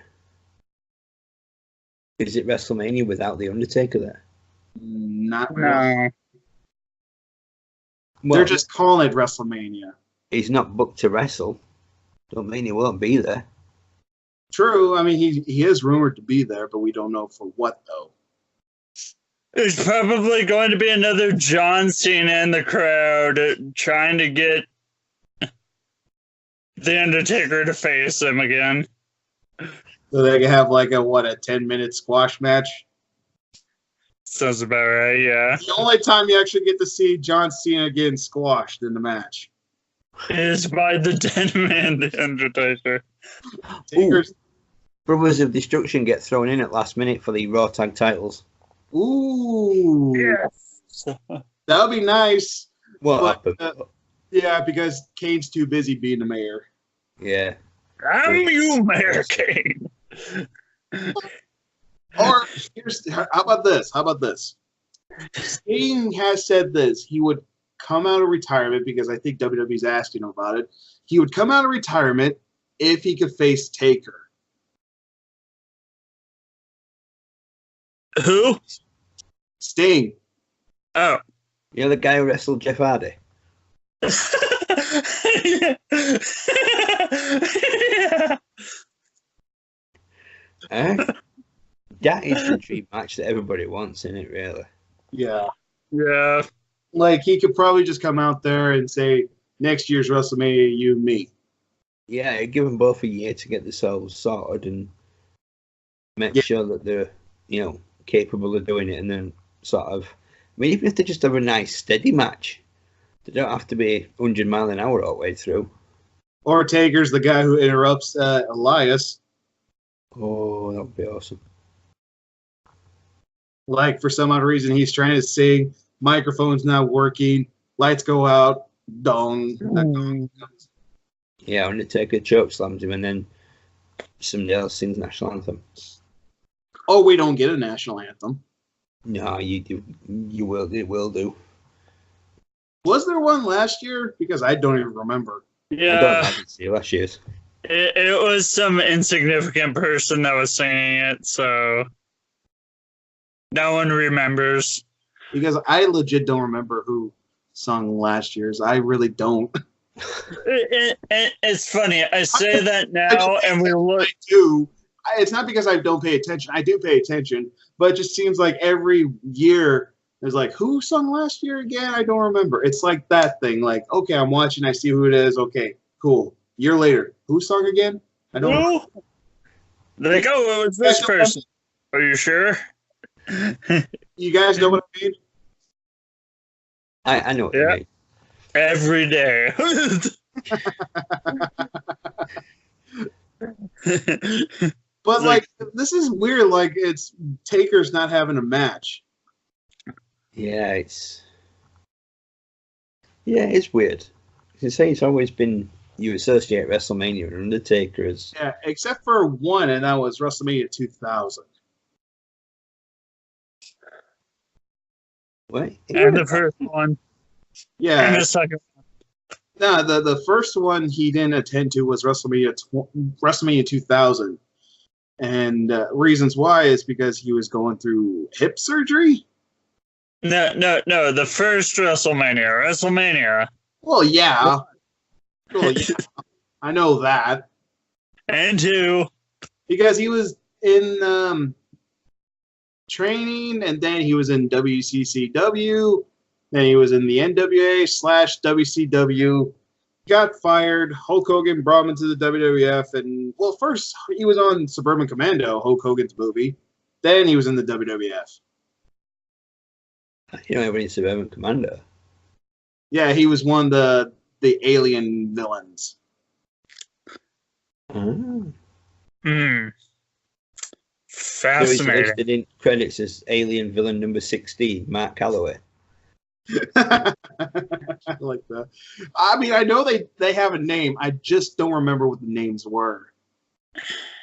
Is it WrestleMania without the Undertaker there? Not really. No. Well, They're just calling it WrestleMania. he's not booked to wrestle. Don't mean he won't be there. True. I mean, he is rumored to be there, but we don't know for what though. There's probably going to be another John Cena in the crowd trying to get The Undertaker to face him again. So they can have like a 10-minute squash match. Sounds about right, yeah. The only time you actually get to see John Cena getting squashed in the match. Is by the dead man, The Undertaker. Taker's, Brothers of Destruction get thrown in at last minute for the Raw Tag titles. ooh, Yes. that would be nice. What But, happened? Yeah, because Kane's too busy being the mayor. Yeah. Damn you, Mayor Kane. Or how about this? How about this? Sting has said this. He would come out of retirement because I think WWE's asked him about it. He would come out of retirement if he could face Taker. Who? Sting. Oh. You know the guy who wrestled Jeff Hardy? Yeah. That is the dream match that everybody wants, isn't it, really? Yeah. Yeah. Like he could probably just come out there and say, next year's WrestleMania, you and me. Yeah, give them both a year to get themselves sorted and make sure that they're, capable of doing it, and then sort of, I mean, even if they just have a nice steady match, they don't have to be 100 mile an hour all the way through. Or Taker's the guy who interrupts Elias. Oh, that would be awesome. Like, for some odd reason, he's trying to sing, microphone's not working, lights go out, dong. Yeah, Undertaker choke slams him, and then somebody else sings national anthem. Oh, we don't get a national anthem. No, you will. It will do. Was there one last year? Because I don't even remember. Yeah, I didn't see last year's. It was some insignificant person that was singing it, so no one remembers. Because I legit don't remember who sung last year's. I really don't. It's funny. I say that now, and we look. I do. It's not because I don't pay attention. I do pay attention, but it just seems like every year there's like, who sung last year again? I don't remember. It's like that thing. Like, okay, I'm watching. I see who it is. Okay, cool. Year later, who sung again? I don't know. They go, it was this person. Are you sure? You guys know what I mean? I know what you mean. Every day. But like, this is weird. Like, it's Taker's not having a match. Yeah, it's weird. You say it's always been, you associate WrestleMania and Undertaker as. Yeah, except for one, and that was WrestleMania 2000. Wait, and the first one. Yeah. And the second one. No, the first one he didn't attend to was WrestleMania 2000. And reasons why is because he was going through hip surgery. No. The first WrestleMania. Well, yeah. I know that. And two. Because he was in training, and then he was in WCCW. Then he was in the NWA/WCW. Got fired. Hulk Hogan brought him into the WWF. And, well, first he was on Suburban Commando, Hulk Hogan's movie. Then he was in the WWF. You know everybody in Suburban Commando? Yeah, he was one of the alien villains. Fascinating. So he's listed in credits as alien villain number 16, Mark Calloway. I like that. I mean, I know they have a name. I just don't remember what the names were.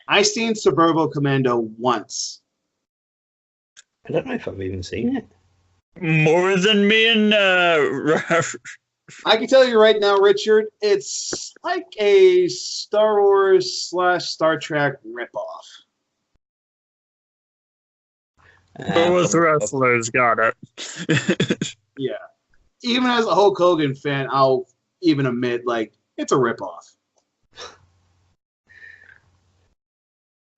I seen Suburban Commando once. I don't know if I've even seen it. More than me and I can tell you right now, Richard, it's like a Star Wars/Star Trek ripoff. Both wrestlers got it. Yeah. Even as a Hulk Hogan fan, I'll even admit, like, it's a ripoff.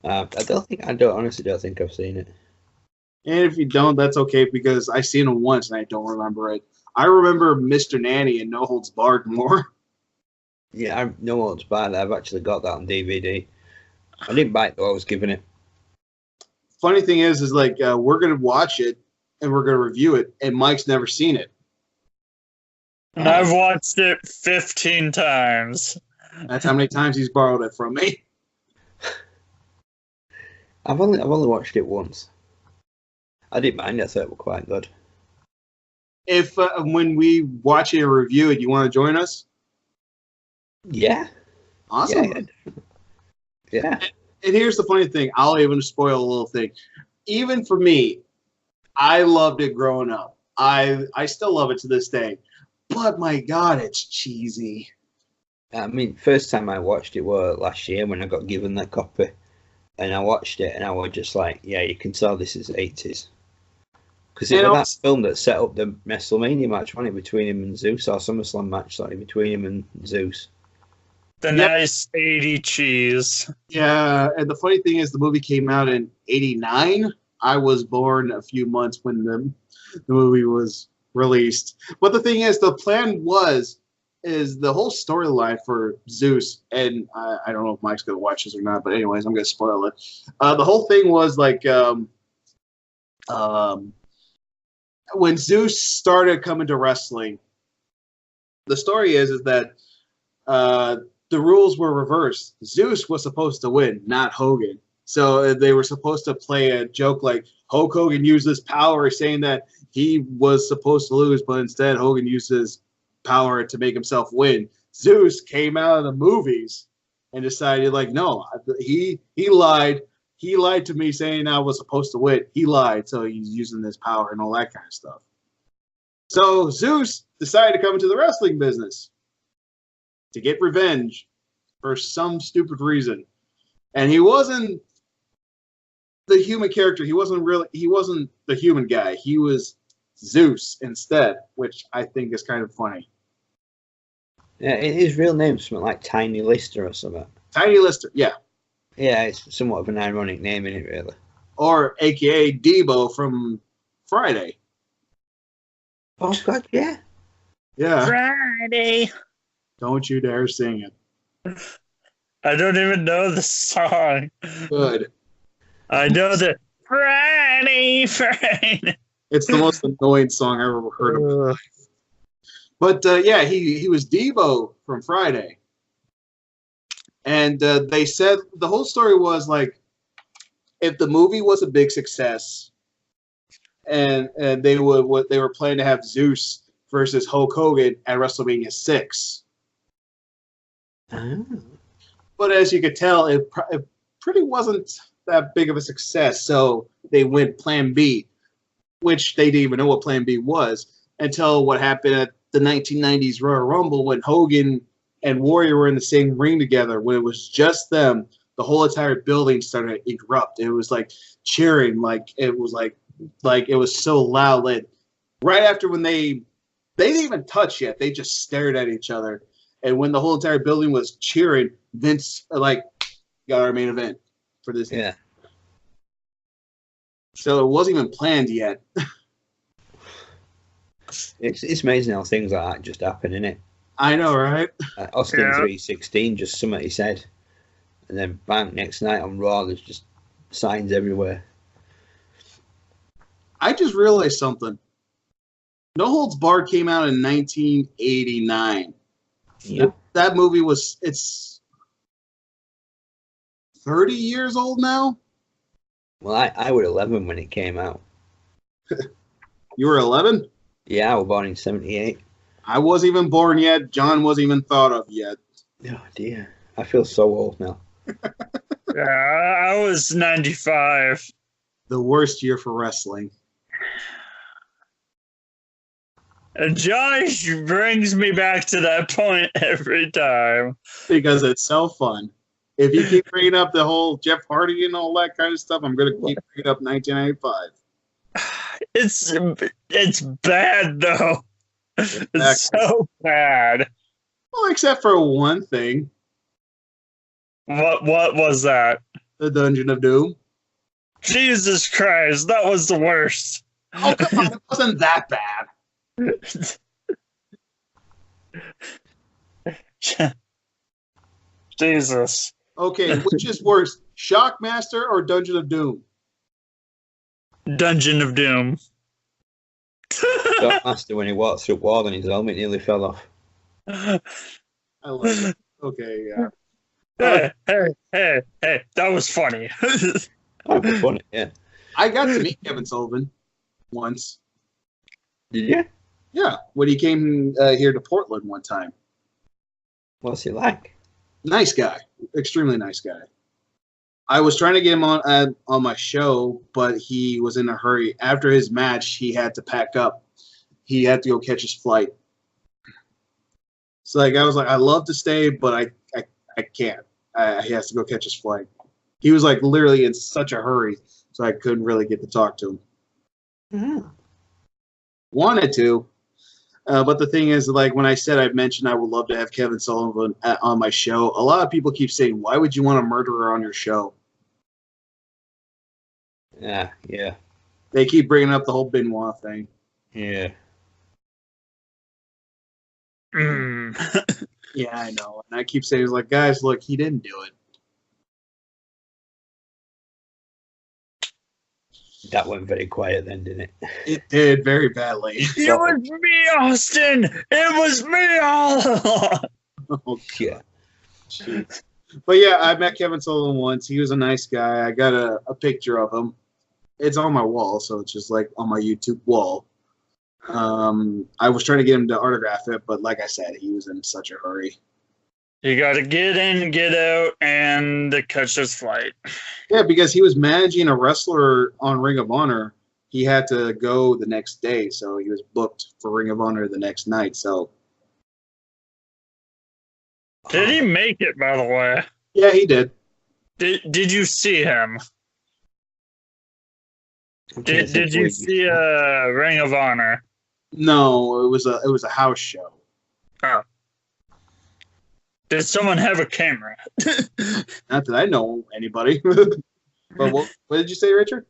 I honestly don't think I've seen it. And if you don't, that's okay, because I seen him once and I don't remember it. I remember Mr. Nanny and No Holds Barred more. Yeah, No Holds Barred. I've actually got that on DVD. I didn't buy it though. I was given it. Funny thing is like we're gonna watch it and we're gonna review it, and Mike's never seen it. And I've watched it 15 times. That's how many times he's borrowed it from me. I've only watched it once. I didn't mind it. I thought it was quite good. If when we watch it and review it, you want to join us? Yeah. Awesome. Yeah. And here's the funny thing. I'll even spoil a little thing. Even for me, I loved it growing up. I still love it to this day. But my God, it's cheesy. I mean, first time I watched it was last year when I got given that copy. And I watched it and I was just like, yeah, you can tell this is 80s. Because it was that film that set up the WrestleMania match, wasn't it, between him and Zeus, or SummerSlam match, sorry, between him and Zeus. The nice 80 cheese. Yeah, and the funny thing is the movie came out in 89. I was born a few months when the movie was released. But the thing is, the plan is the whole storyline for Zeus, and I don't know if Mike's going to watch this or not, but anyways, I'm going to spoil it. The whole thing was like when Zeus started coming to wrestling, the story is that the rules were reversed. Zeus was supposed to win, not Hogan. So they were supposed to play a joke like Hulk Hogan used his power, saying that he was supposed to lose, but instead Hogan used his power to make himself win. Zeus came out of the movies and decided, like, no, he lied. He lied to me saying I was supposed to win. He lied, so he's using his power and all that kind of stuff. So Zeus decided to come into the wrestling business to get revenge for some stupid reason. And he wasn't the human character. He wasn't the human guy. He was Zeus instead, which I think is kind of funny. Yeah, his real name's something like Tiny Lister or something. Tiny Lister, yeah. Yeah, it's somewhat of an ironic name, isn't it, really? Or AKA Debo from Friday. Oh, God, yeah. Yeah. Friday. Don't you dare sing it. I don't even know the song. Good. I know the Friday. It's the most annoying song I've ever heard of. But yeah, he was Debo from Friday. And they said the whole story was like, if the movie was a big success, and they were planning to have Zeus versus Hulk Hogan at WrestleMania 6. Oh. But as you could tell, it pretty wasn't that big of a success. So they went Plan B, which they didn't even know what Plan B was until what happened at the 1990s Royal Rumble when Hogan and Warrior were in the same ring together. When it was just them, the whole entire building started to erupt. It was like cheering, like it was like it was so loud. Like, right after when they didn't even touch yet, they just stared at each other. And when the whole entire building was cheering, Vince got our main event for this. Yeah. So it wasn't even planned yet. It's amazing how things like that just happen, isn't it? I know, right? Austin 316, just something he said. And then bang, next night on Raw, there's just signs everywhere. I just realized something. No Holds Barred came out in 1989. Yeah. That movie it's 30 years old now? Well, I was 11 when it came out. You were 11? Yeah, I was born in 78. I wasn't even born yet. John wasn't even thought of yet. Oh, dear. I feel so old now. Yeah, I was 95. The worst year for wrestling. And Josh brings me back to that point every time. Because it's so fun. If you keep bringing up the whole Jeff Hardy and all that kind of stuff, I'm going to keep bringing up 1995. It's bad, though. It's so bad. Well, except for one thing. What was that? The Dungeon of Doom. Jesus Christ, that was the worst. Oh, come on. It wasn't that bad. Jesus. Okay, which is worse, Shockmaster or Dungeon of Doom? Dungeon of Doom. Shockmaster, when he walked through wall and his helmet nearly fell off. I like it. Okay, yeah. Hey, that was funny. That was funny, yeah. I got to meet Kevin Sullivan once. Did you? Yeah, when he came here to Portland one time. What's he like? Nice guy. Extremely nice guy. I was trying to get him on my show, but he was in a hurry. After his match, he had to pack up. He had to go catch his flight. So I was like, I'd love to stay, but I can't. He has to go catch his flight. He was literally in such a hurry, so I couldn't really get to talk to him. Mm-hmm. Wanted to, but the thing is, when I said I mentioned I would love to have Kevin Sullivan on my show, a lot of people keep saying, why would you want a murderer on your show? Yeah. They keep bringing up the whole Benoit thing. Yeah. Yeah, I know. And I keep saying, guys, look, he didn't do it. That went very quiet then, didn't it? It did very badly. It was me, Austin. It was me all along. Oh, Yeah. jeez. But yeah, I met Kevin Sullivan once. He was a nice guy. I got a picture of him. It's on my wall, so it's just like on my YouTube wall. I was trying to get him to autograph it, but like I said, he was in such a hurry. You got to get in, get out, and catch his flight. Yeah, because he was managing a wrestler on Ring of Honor. He had to go the next day, so he was booked for Ring of Honor the next night. So, Did he make it, by the way? yeah, he did. Did you see him? Did you see Ring of Honor? No, it was a house show. Oh. Did someone have a camera? Not that I know anybody. But what did you say, Richard?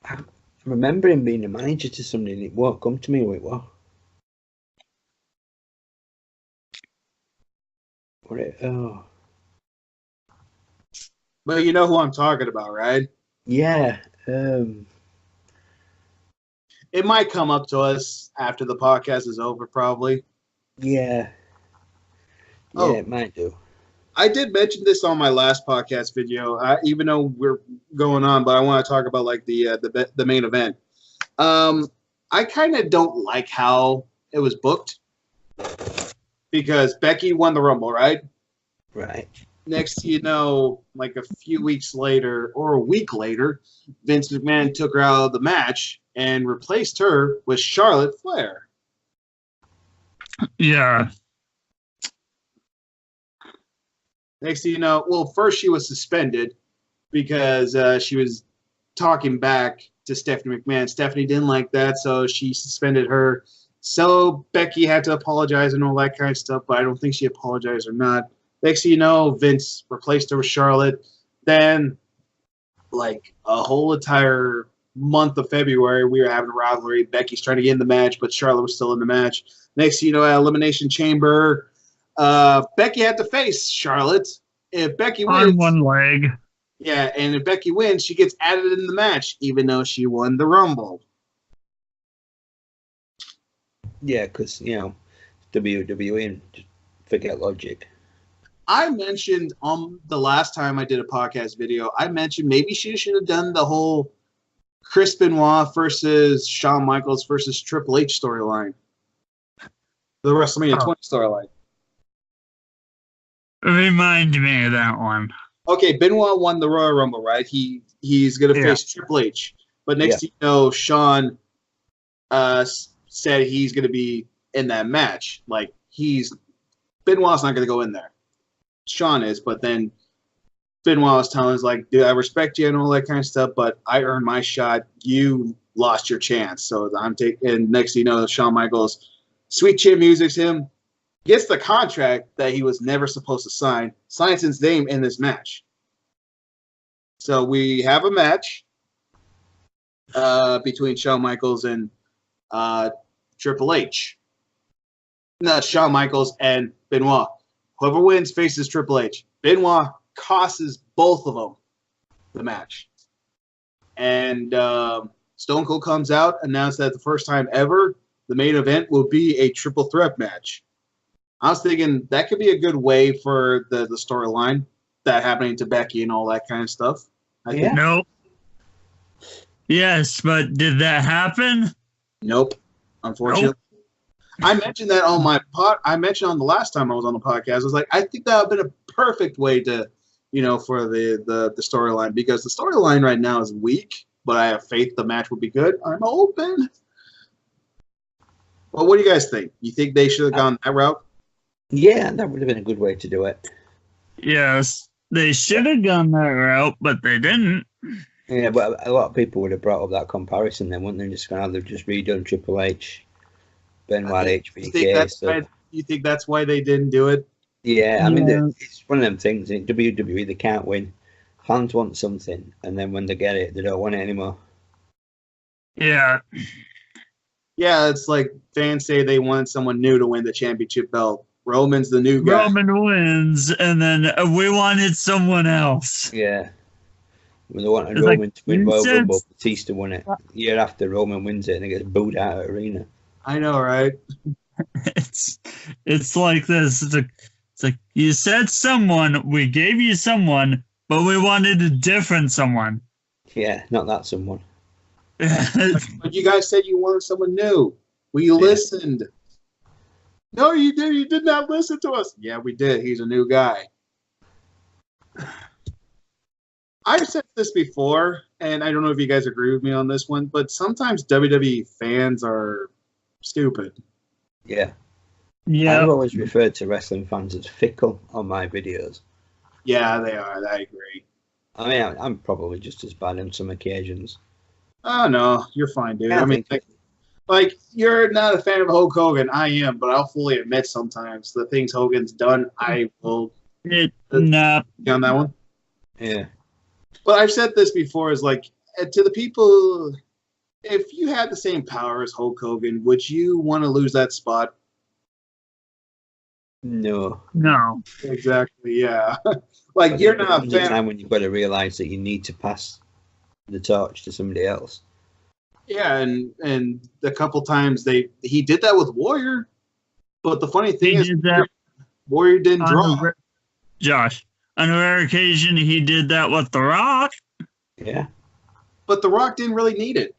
I remember him being a manager to somebody, and it won't come to me who it was. Oh. But you know who I'm talking about, right? Yeah. It might come up to us after the podcast is over, probably. Yeah. Oh. Yeah, it might do. I did mention this on my last podcast video, even though we're going on, but I want to talk about like the main event. I kind of don't like how it was booked because Becky won the Rumble, right? Right. Next, you know, like a few weeks later or a week later, Vince McMahon took her out of the match and replaced her with Charlotte Flair. Yeah. Next thing you know, well, first she was suspended because she was talking back to Stephanie McMahon. Stephanie didn't like that, so she suspended her. So Becky had to apologize and all that kind of stuff, but I don't think she apologized or not. Next thing you know, Vince replaced her with Charlotte. Then, like a whole entire month of February, we were having a rivalry. Becky's trying to get in the match, but Charlotte was still in the match. Next thing you know, at Elimination Chamber, Becky had to face Charlotte. If Becky wins, on one leg. yeah, and if Becky wins, she gets added in the match, even though she won the Rumble. Yeah, because, you know, WWE and forget logic. I mentioned on the last time I did a podcast video, I mentioned maybe she should have done the whole Chris Benoit versus Shawn Michaels versus Triple H storyline. The WrestleMania 20 storyline. Remind me of that one. Okay, Benoit won the Royal Rumble, right? He's going to face Triple H. But next thing you know, Shawn said he's going to be in that match. Like, Benoit's not going to go in there. Shawn is, but then Benoit was telling us, like, dude, I respect you and all that kind of stuff, but I earned my shot. You lost your chance. So I'm taking, and next thing you know, Shawn Michaels, sweet chin music's him, gets the contract that he was never supposed to sign, signs his name in this match. So we have a match between Shawn Michaels and Triple H. No, Shawn Michaels and Benoit. Whoever wins faces Triple H. Benoit costs both of them the match. And Stone Cold comes out, announced that the first time ever, the main event will be a triple threat match. I was thinking that could be a good way for the storyline, that happening to Becky and all that kind of stuff. I think. Nope. Yes, but did that happen? Nope. Unfortunately. Nope. I mentioned that on my I mentioned on the last time I was on the podcast. I was like, I think that would have been a perfect way to, you know, for the storyline, because the storyline right now is weak, but I have faith the match will be good. I'm open. Well, what do you guys think? You think they should have gone that route? Yeah, that would have been a good way to do it. Yes, they should have gone that route, but they didn't. Yeah, but a lot of people would have brought up that comparison then, wouldn't they? Just kind of, they've just redone Triple H, Benoit, HBK. You think that's why they didn't do it? Yeah, I mean, it's one of them things. In WWE, they can't win. Fans want something, and then when they get it, they don't want it anymore. Yeah. Yeah, it's like fans say they want someone new to win the championship belt. Roman's the new guy. Roman wins, and then we wanted someone else. Yeah. When they wanted It's like, Roman to win you Royal said- Rumble, Batista won it. Year after Roman wins it and he gets booed out of arena. I know, right? It's like this. It's like you said someone, we gave you someone, but we wanted a different someone. Yeah, not that someone. But you guys said you wanted someone new. We listened. No, you did. You did not listen to us. Yeah, we did. He's a new guy. I've said this before, and I don't know if you guys agree with me on this one, but sometimes WWE fans are stupid. Yeah. Yeah. I've always referred to wrestling fans as fickle on my videos. Yeah, they are. I agree. I mean, I'm probably just as bad on some occasions. Oh, no. You're fine, dude. Yeah, I mean, like, you're not a fan of Hulk Hogan. I am, but I'll fully admit sometimes the things Hogan's done, I will Nah. be on that one. Yeah. But I've said this before, is like, to the people, if you had the same power as Hulk Hogan, would you want to lose that spot? No. No. Exactly, yeah. Like, But you're there not a comes a fan. time when you've got to realise that you need to pass the torch to somebody else. Yeah, and a couple times he did that with Warrior. But the funny thing is, did that Warrior didn't draw. Josh, on a rare occasion, he did that with The Rock. Yeah. But The Rock didn't really need it.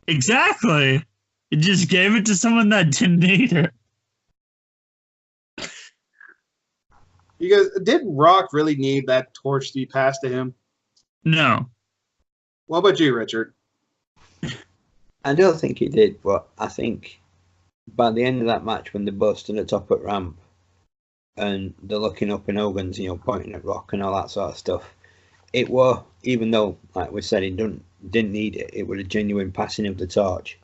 Exactly. He just gave it to someone that didn't need it. Because did Rock really need that torch to be passed to him? No. What about you, Richard? I don't think he did, but I think by the end of that match, when they're both stood at top at ramp and they're looking up in Hogan's, pointing at Rock and all that sort of stuff, it was, even though, like we said, he didn't need it, it was a genuine passing of the torch.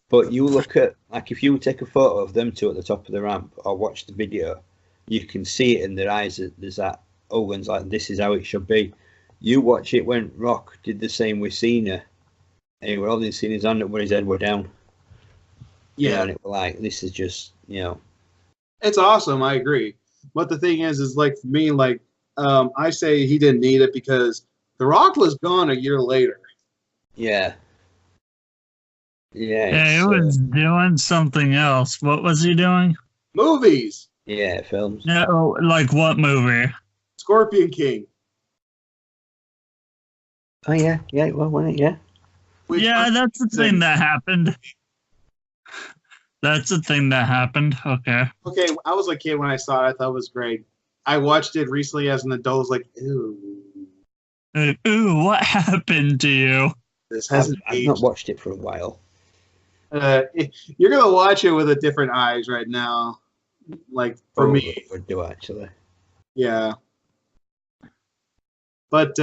But you look at, like, if you take a photo of them two at the top of the ramp or watch the video, you can see it in their eyes that there's that Hogan's like, this is how it should be. You watch it when Rock did the same with Cena, and he was holding Cena's hand up when his head were down. Yeah. And it was like, this is just, It's awesome, I agree. But the thing is like, for me, like, I say he didn't need it because The Rock was gone a year later. Yeah. Yeah. Yeah, he was doing something else. What was he doing? Movies. Yeah, films. No, like what movie? Scorpion King. Oh, yeah. Yeah, well, wasn't it? Yeah. Which Yeah, that's the thing that happened. That's the thing that happened. Okay. Okay, I was a kid when I saw it. I thought it was great. I watched it recently as an adult. I was like, ew. Ooh, what happened to you? This I've hasn't not aged. watched it for a while. You're going to watch it with a different eyes right now. Like, for me. Would do, actually. Yeah. But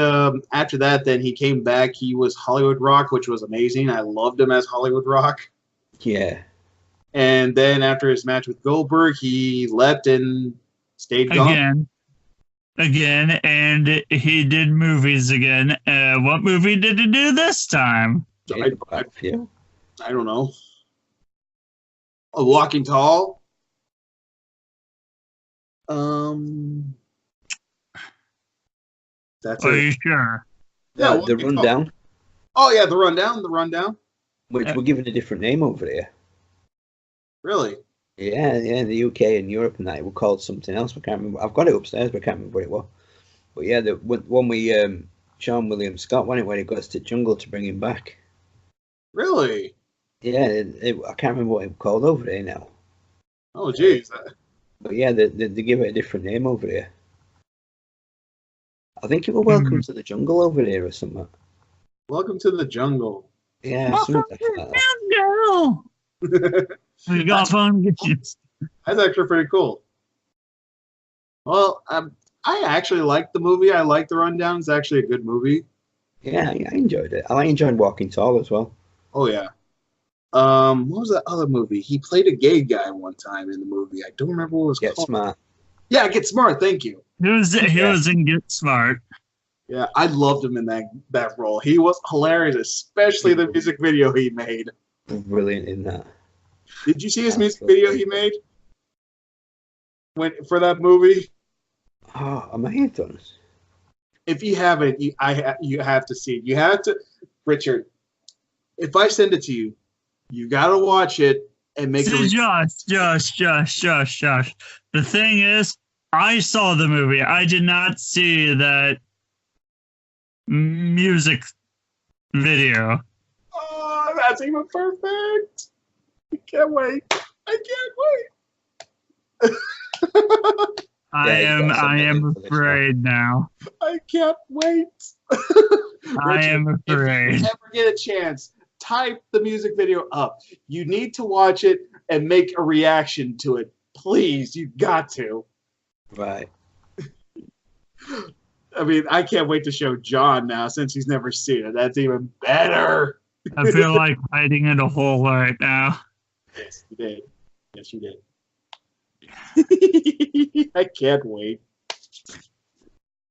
after that, then he came back. He was Hollywood Rock, which was amazing. I loved him as Hollywood Rock. Yeah. And then after his match with Goldberg, he left and stayed gone. Again, and he did movies again. What movie did he do this time? Yeah, quite a few. I don't know. A Walking Tall. That's Are it. you sure? Yeah, The Walking Tall. Rundown, Oh yeah, the rundown. which Yeah. we're given a different name over here. Really? Yeah, the UK and Europe and that, it was called something else. I can't remember. I've got it upstairs, but I can't remember what it was. But yeah, the one with Sean William Scott, wasn't it, when he goes to Jungle to bring him back? Really? Yeah, I can't remember what it was called over here now. Oh jeez. But yeah, they give it a different name over here. I think it was Welcome to the Jungle over here or something. Welcome to the Jungle. Yeah, Welcome something to like that. Jungle. We got fun games. That's actually pretty cool. Well, I actually liked the movie. I liked the rundown. It's actually a good movie. Yeah, I enjoyed it. I enjoyed Walking Tall as well. Oh yeah. What was that other movie? He played a gay guy one time in the movie. I don't remember what it was Get called. Smart. Yeah, Get Smart. Thank you. He was in Get Smart. Yeah, I loved him in that role. He was hilarious, especially the music video he made. Brilliant in that. Did you see his music video he made for that movie? Oh, I may have done. If you haven't, you have to see it. You have to, Richard. If I send it to you, you gotta watch it and make See, a. Josh. The thing is, I saw the movie. I did not see that music video. Oh, that's even perfect. I can't wait. I am afraid now. I can't wait. I am afraid. If you ever get a chance, type the music video up. You need to watch it and make a reaction to it. Please, you got to. Right. I mean, I can't wait to show John now since he's never seen it. That's even better. I feel like hiding in a hole right now. Yes, you did. Yes, you did. I can't wait.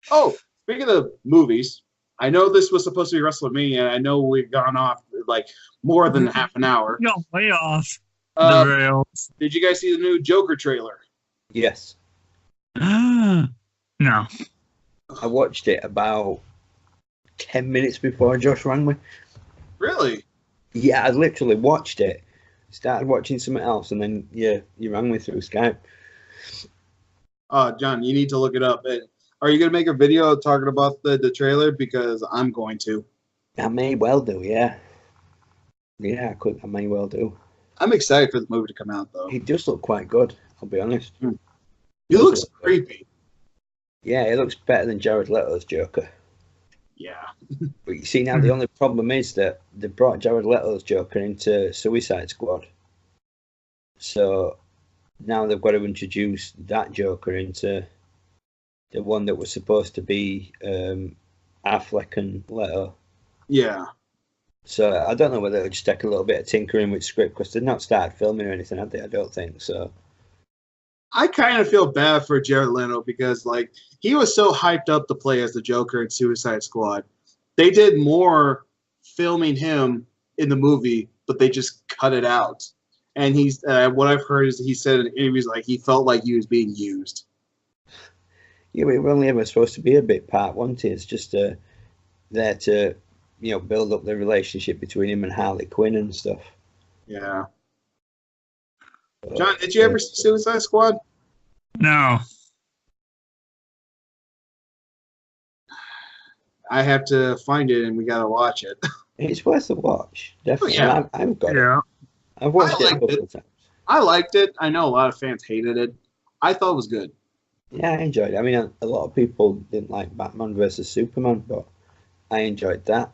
Oh, speaking of movies, I know this was supposed to be WrestleMania, and I know we've gone off like more than half an hour. Yo, way off the rails. Did you guys see the new Joker trailer? Yes. No. I watched it about 10 minutes before Josh rang me. Really? Yeah, I literally watched it, started watching something else, and then, you rang me through Skype. John, you need to look it up. Are you going to make a video talking about the trailer? Because I'm going to. I may well do, yeah. Yeah, I may well do. I'm excited for the movie to come out, though. He does look quite good, I'll be honest. He looks creepy. Yeah, he looks better than Jared Leto's Joker. Yeah. But you see, now the only problem is that they brought Jared Leto's Joker into Suicide Squad. So now they've got to introduce that Joker into the one that was supposed to be Affleck and Leto. Yeah. So I don't know whether it'll just take a little bit of tinkering with script, because they've not started filming or anything, have they? I don't think so. I kind of feel bad for Jared Leto because, like, he was so hyped up to play as the Joker in Suicide Squad. They did more filming him in the movie, but they just cut it out. And he's what I've heard is he said in interviews like he felt like he was being used. Yeah, but it was only ever supposed to be a bit part, wasn't it? It's just there to, build up the relationship between him and Harley Quinn and stuff. Yeah. John, did you ever see Suicide Squad? No. I have to find it, and we gotta watch it. It's worth a watch, definitely. Oh, yeah. I've got it. I've watched it a couple of times. I liked it. I know a lot of fans hated it. I thought it was good. Yeah, I enjoyed it. I mean, a lot of people didn't like Batman versus Superman, but I enjoyed that.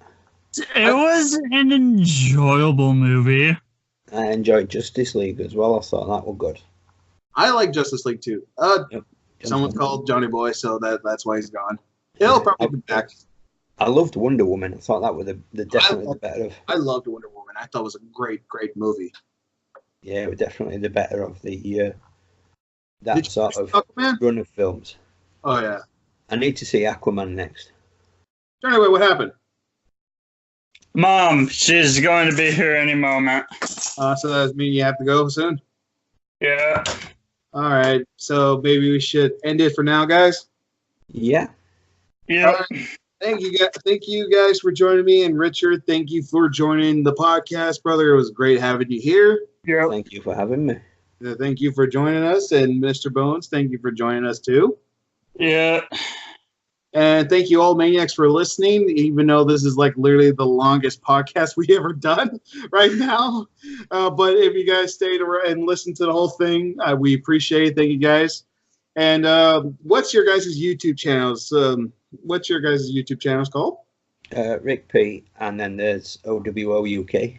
It was an enjoyable movie. I enjoyed Justice League as well. I thought that was good. I like Justice League too. Someone's called Johnny Boy, so that's why he's gone. He'll probably be back. I loved Wonder Woman. I thought that was definitely the better of. I loved Wonder Woman. I thought it was a great movie. Yeah, it was definitely the better of the that sort of Aquaman? Run of films. Oh yeah. I need to see Aquaman next. Anyway, what happened? Mom, she's going to be here any moment. So that means you have to go soon? Yeah. All right. So maybe we should end it for now, guys. Yeah. Yeah. Thank you guys for joining me, and Richard, thank you for joining the podcast, brother. It was great having you here. Yeah. Thank you for having me. Thank you for joining us, and Mr. Bones, thank you for joining us too. Yeah. And thank you all, Maniacs, for listening, even though this is like literally the longest podcast we ever done right now. But if you guys stayed and listened to the whole thing, we appreciate it. Thank you, guys. And what's your guys' YouTube channels? What's your guys' YouTube channels called? Rick P, and then there's oWo UK.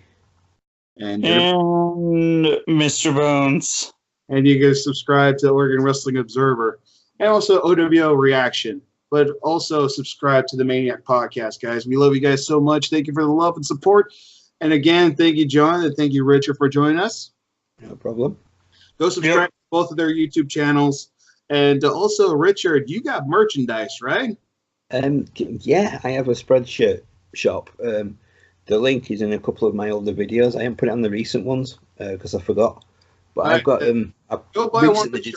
And Mr. Bones. And you can subscribe to Oregon Wrestling Observer and also oWo Reaction. But also subscribe to the Maniac Podcast, guys. We love you guys so much. Thank you for the love and support. And again, thank you, John, and thank you, Richard, for joining us. No problem. Go subscribe to both of their YouTube channels. And also, Richard, you got merchandise, right? Yeah, I have a Spreadshirt shop. The link is in a couple of my older videos. I haven't put it on the recent ones because I forgot. But I've got I recently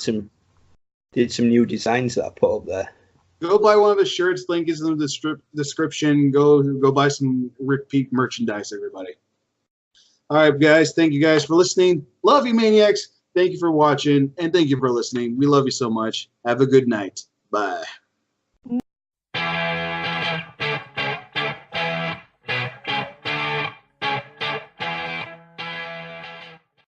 did some new designs that I put up there. Go buy one of his shirts. Link is in the description. Go buy some Rick Peak merchandise, everybody. All right, guys. Thank you guys for listening. Love you, Maniacs. Thank you for watching, and thank you for listening. We love you so much. Have a good night. Bye.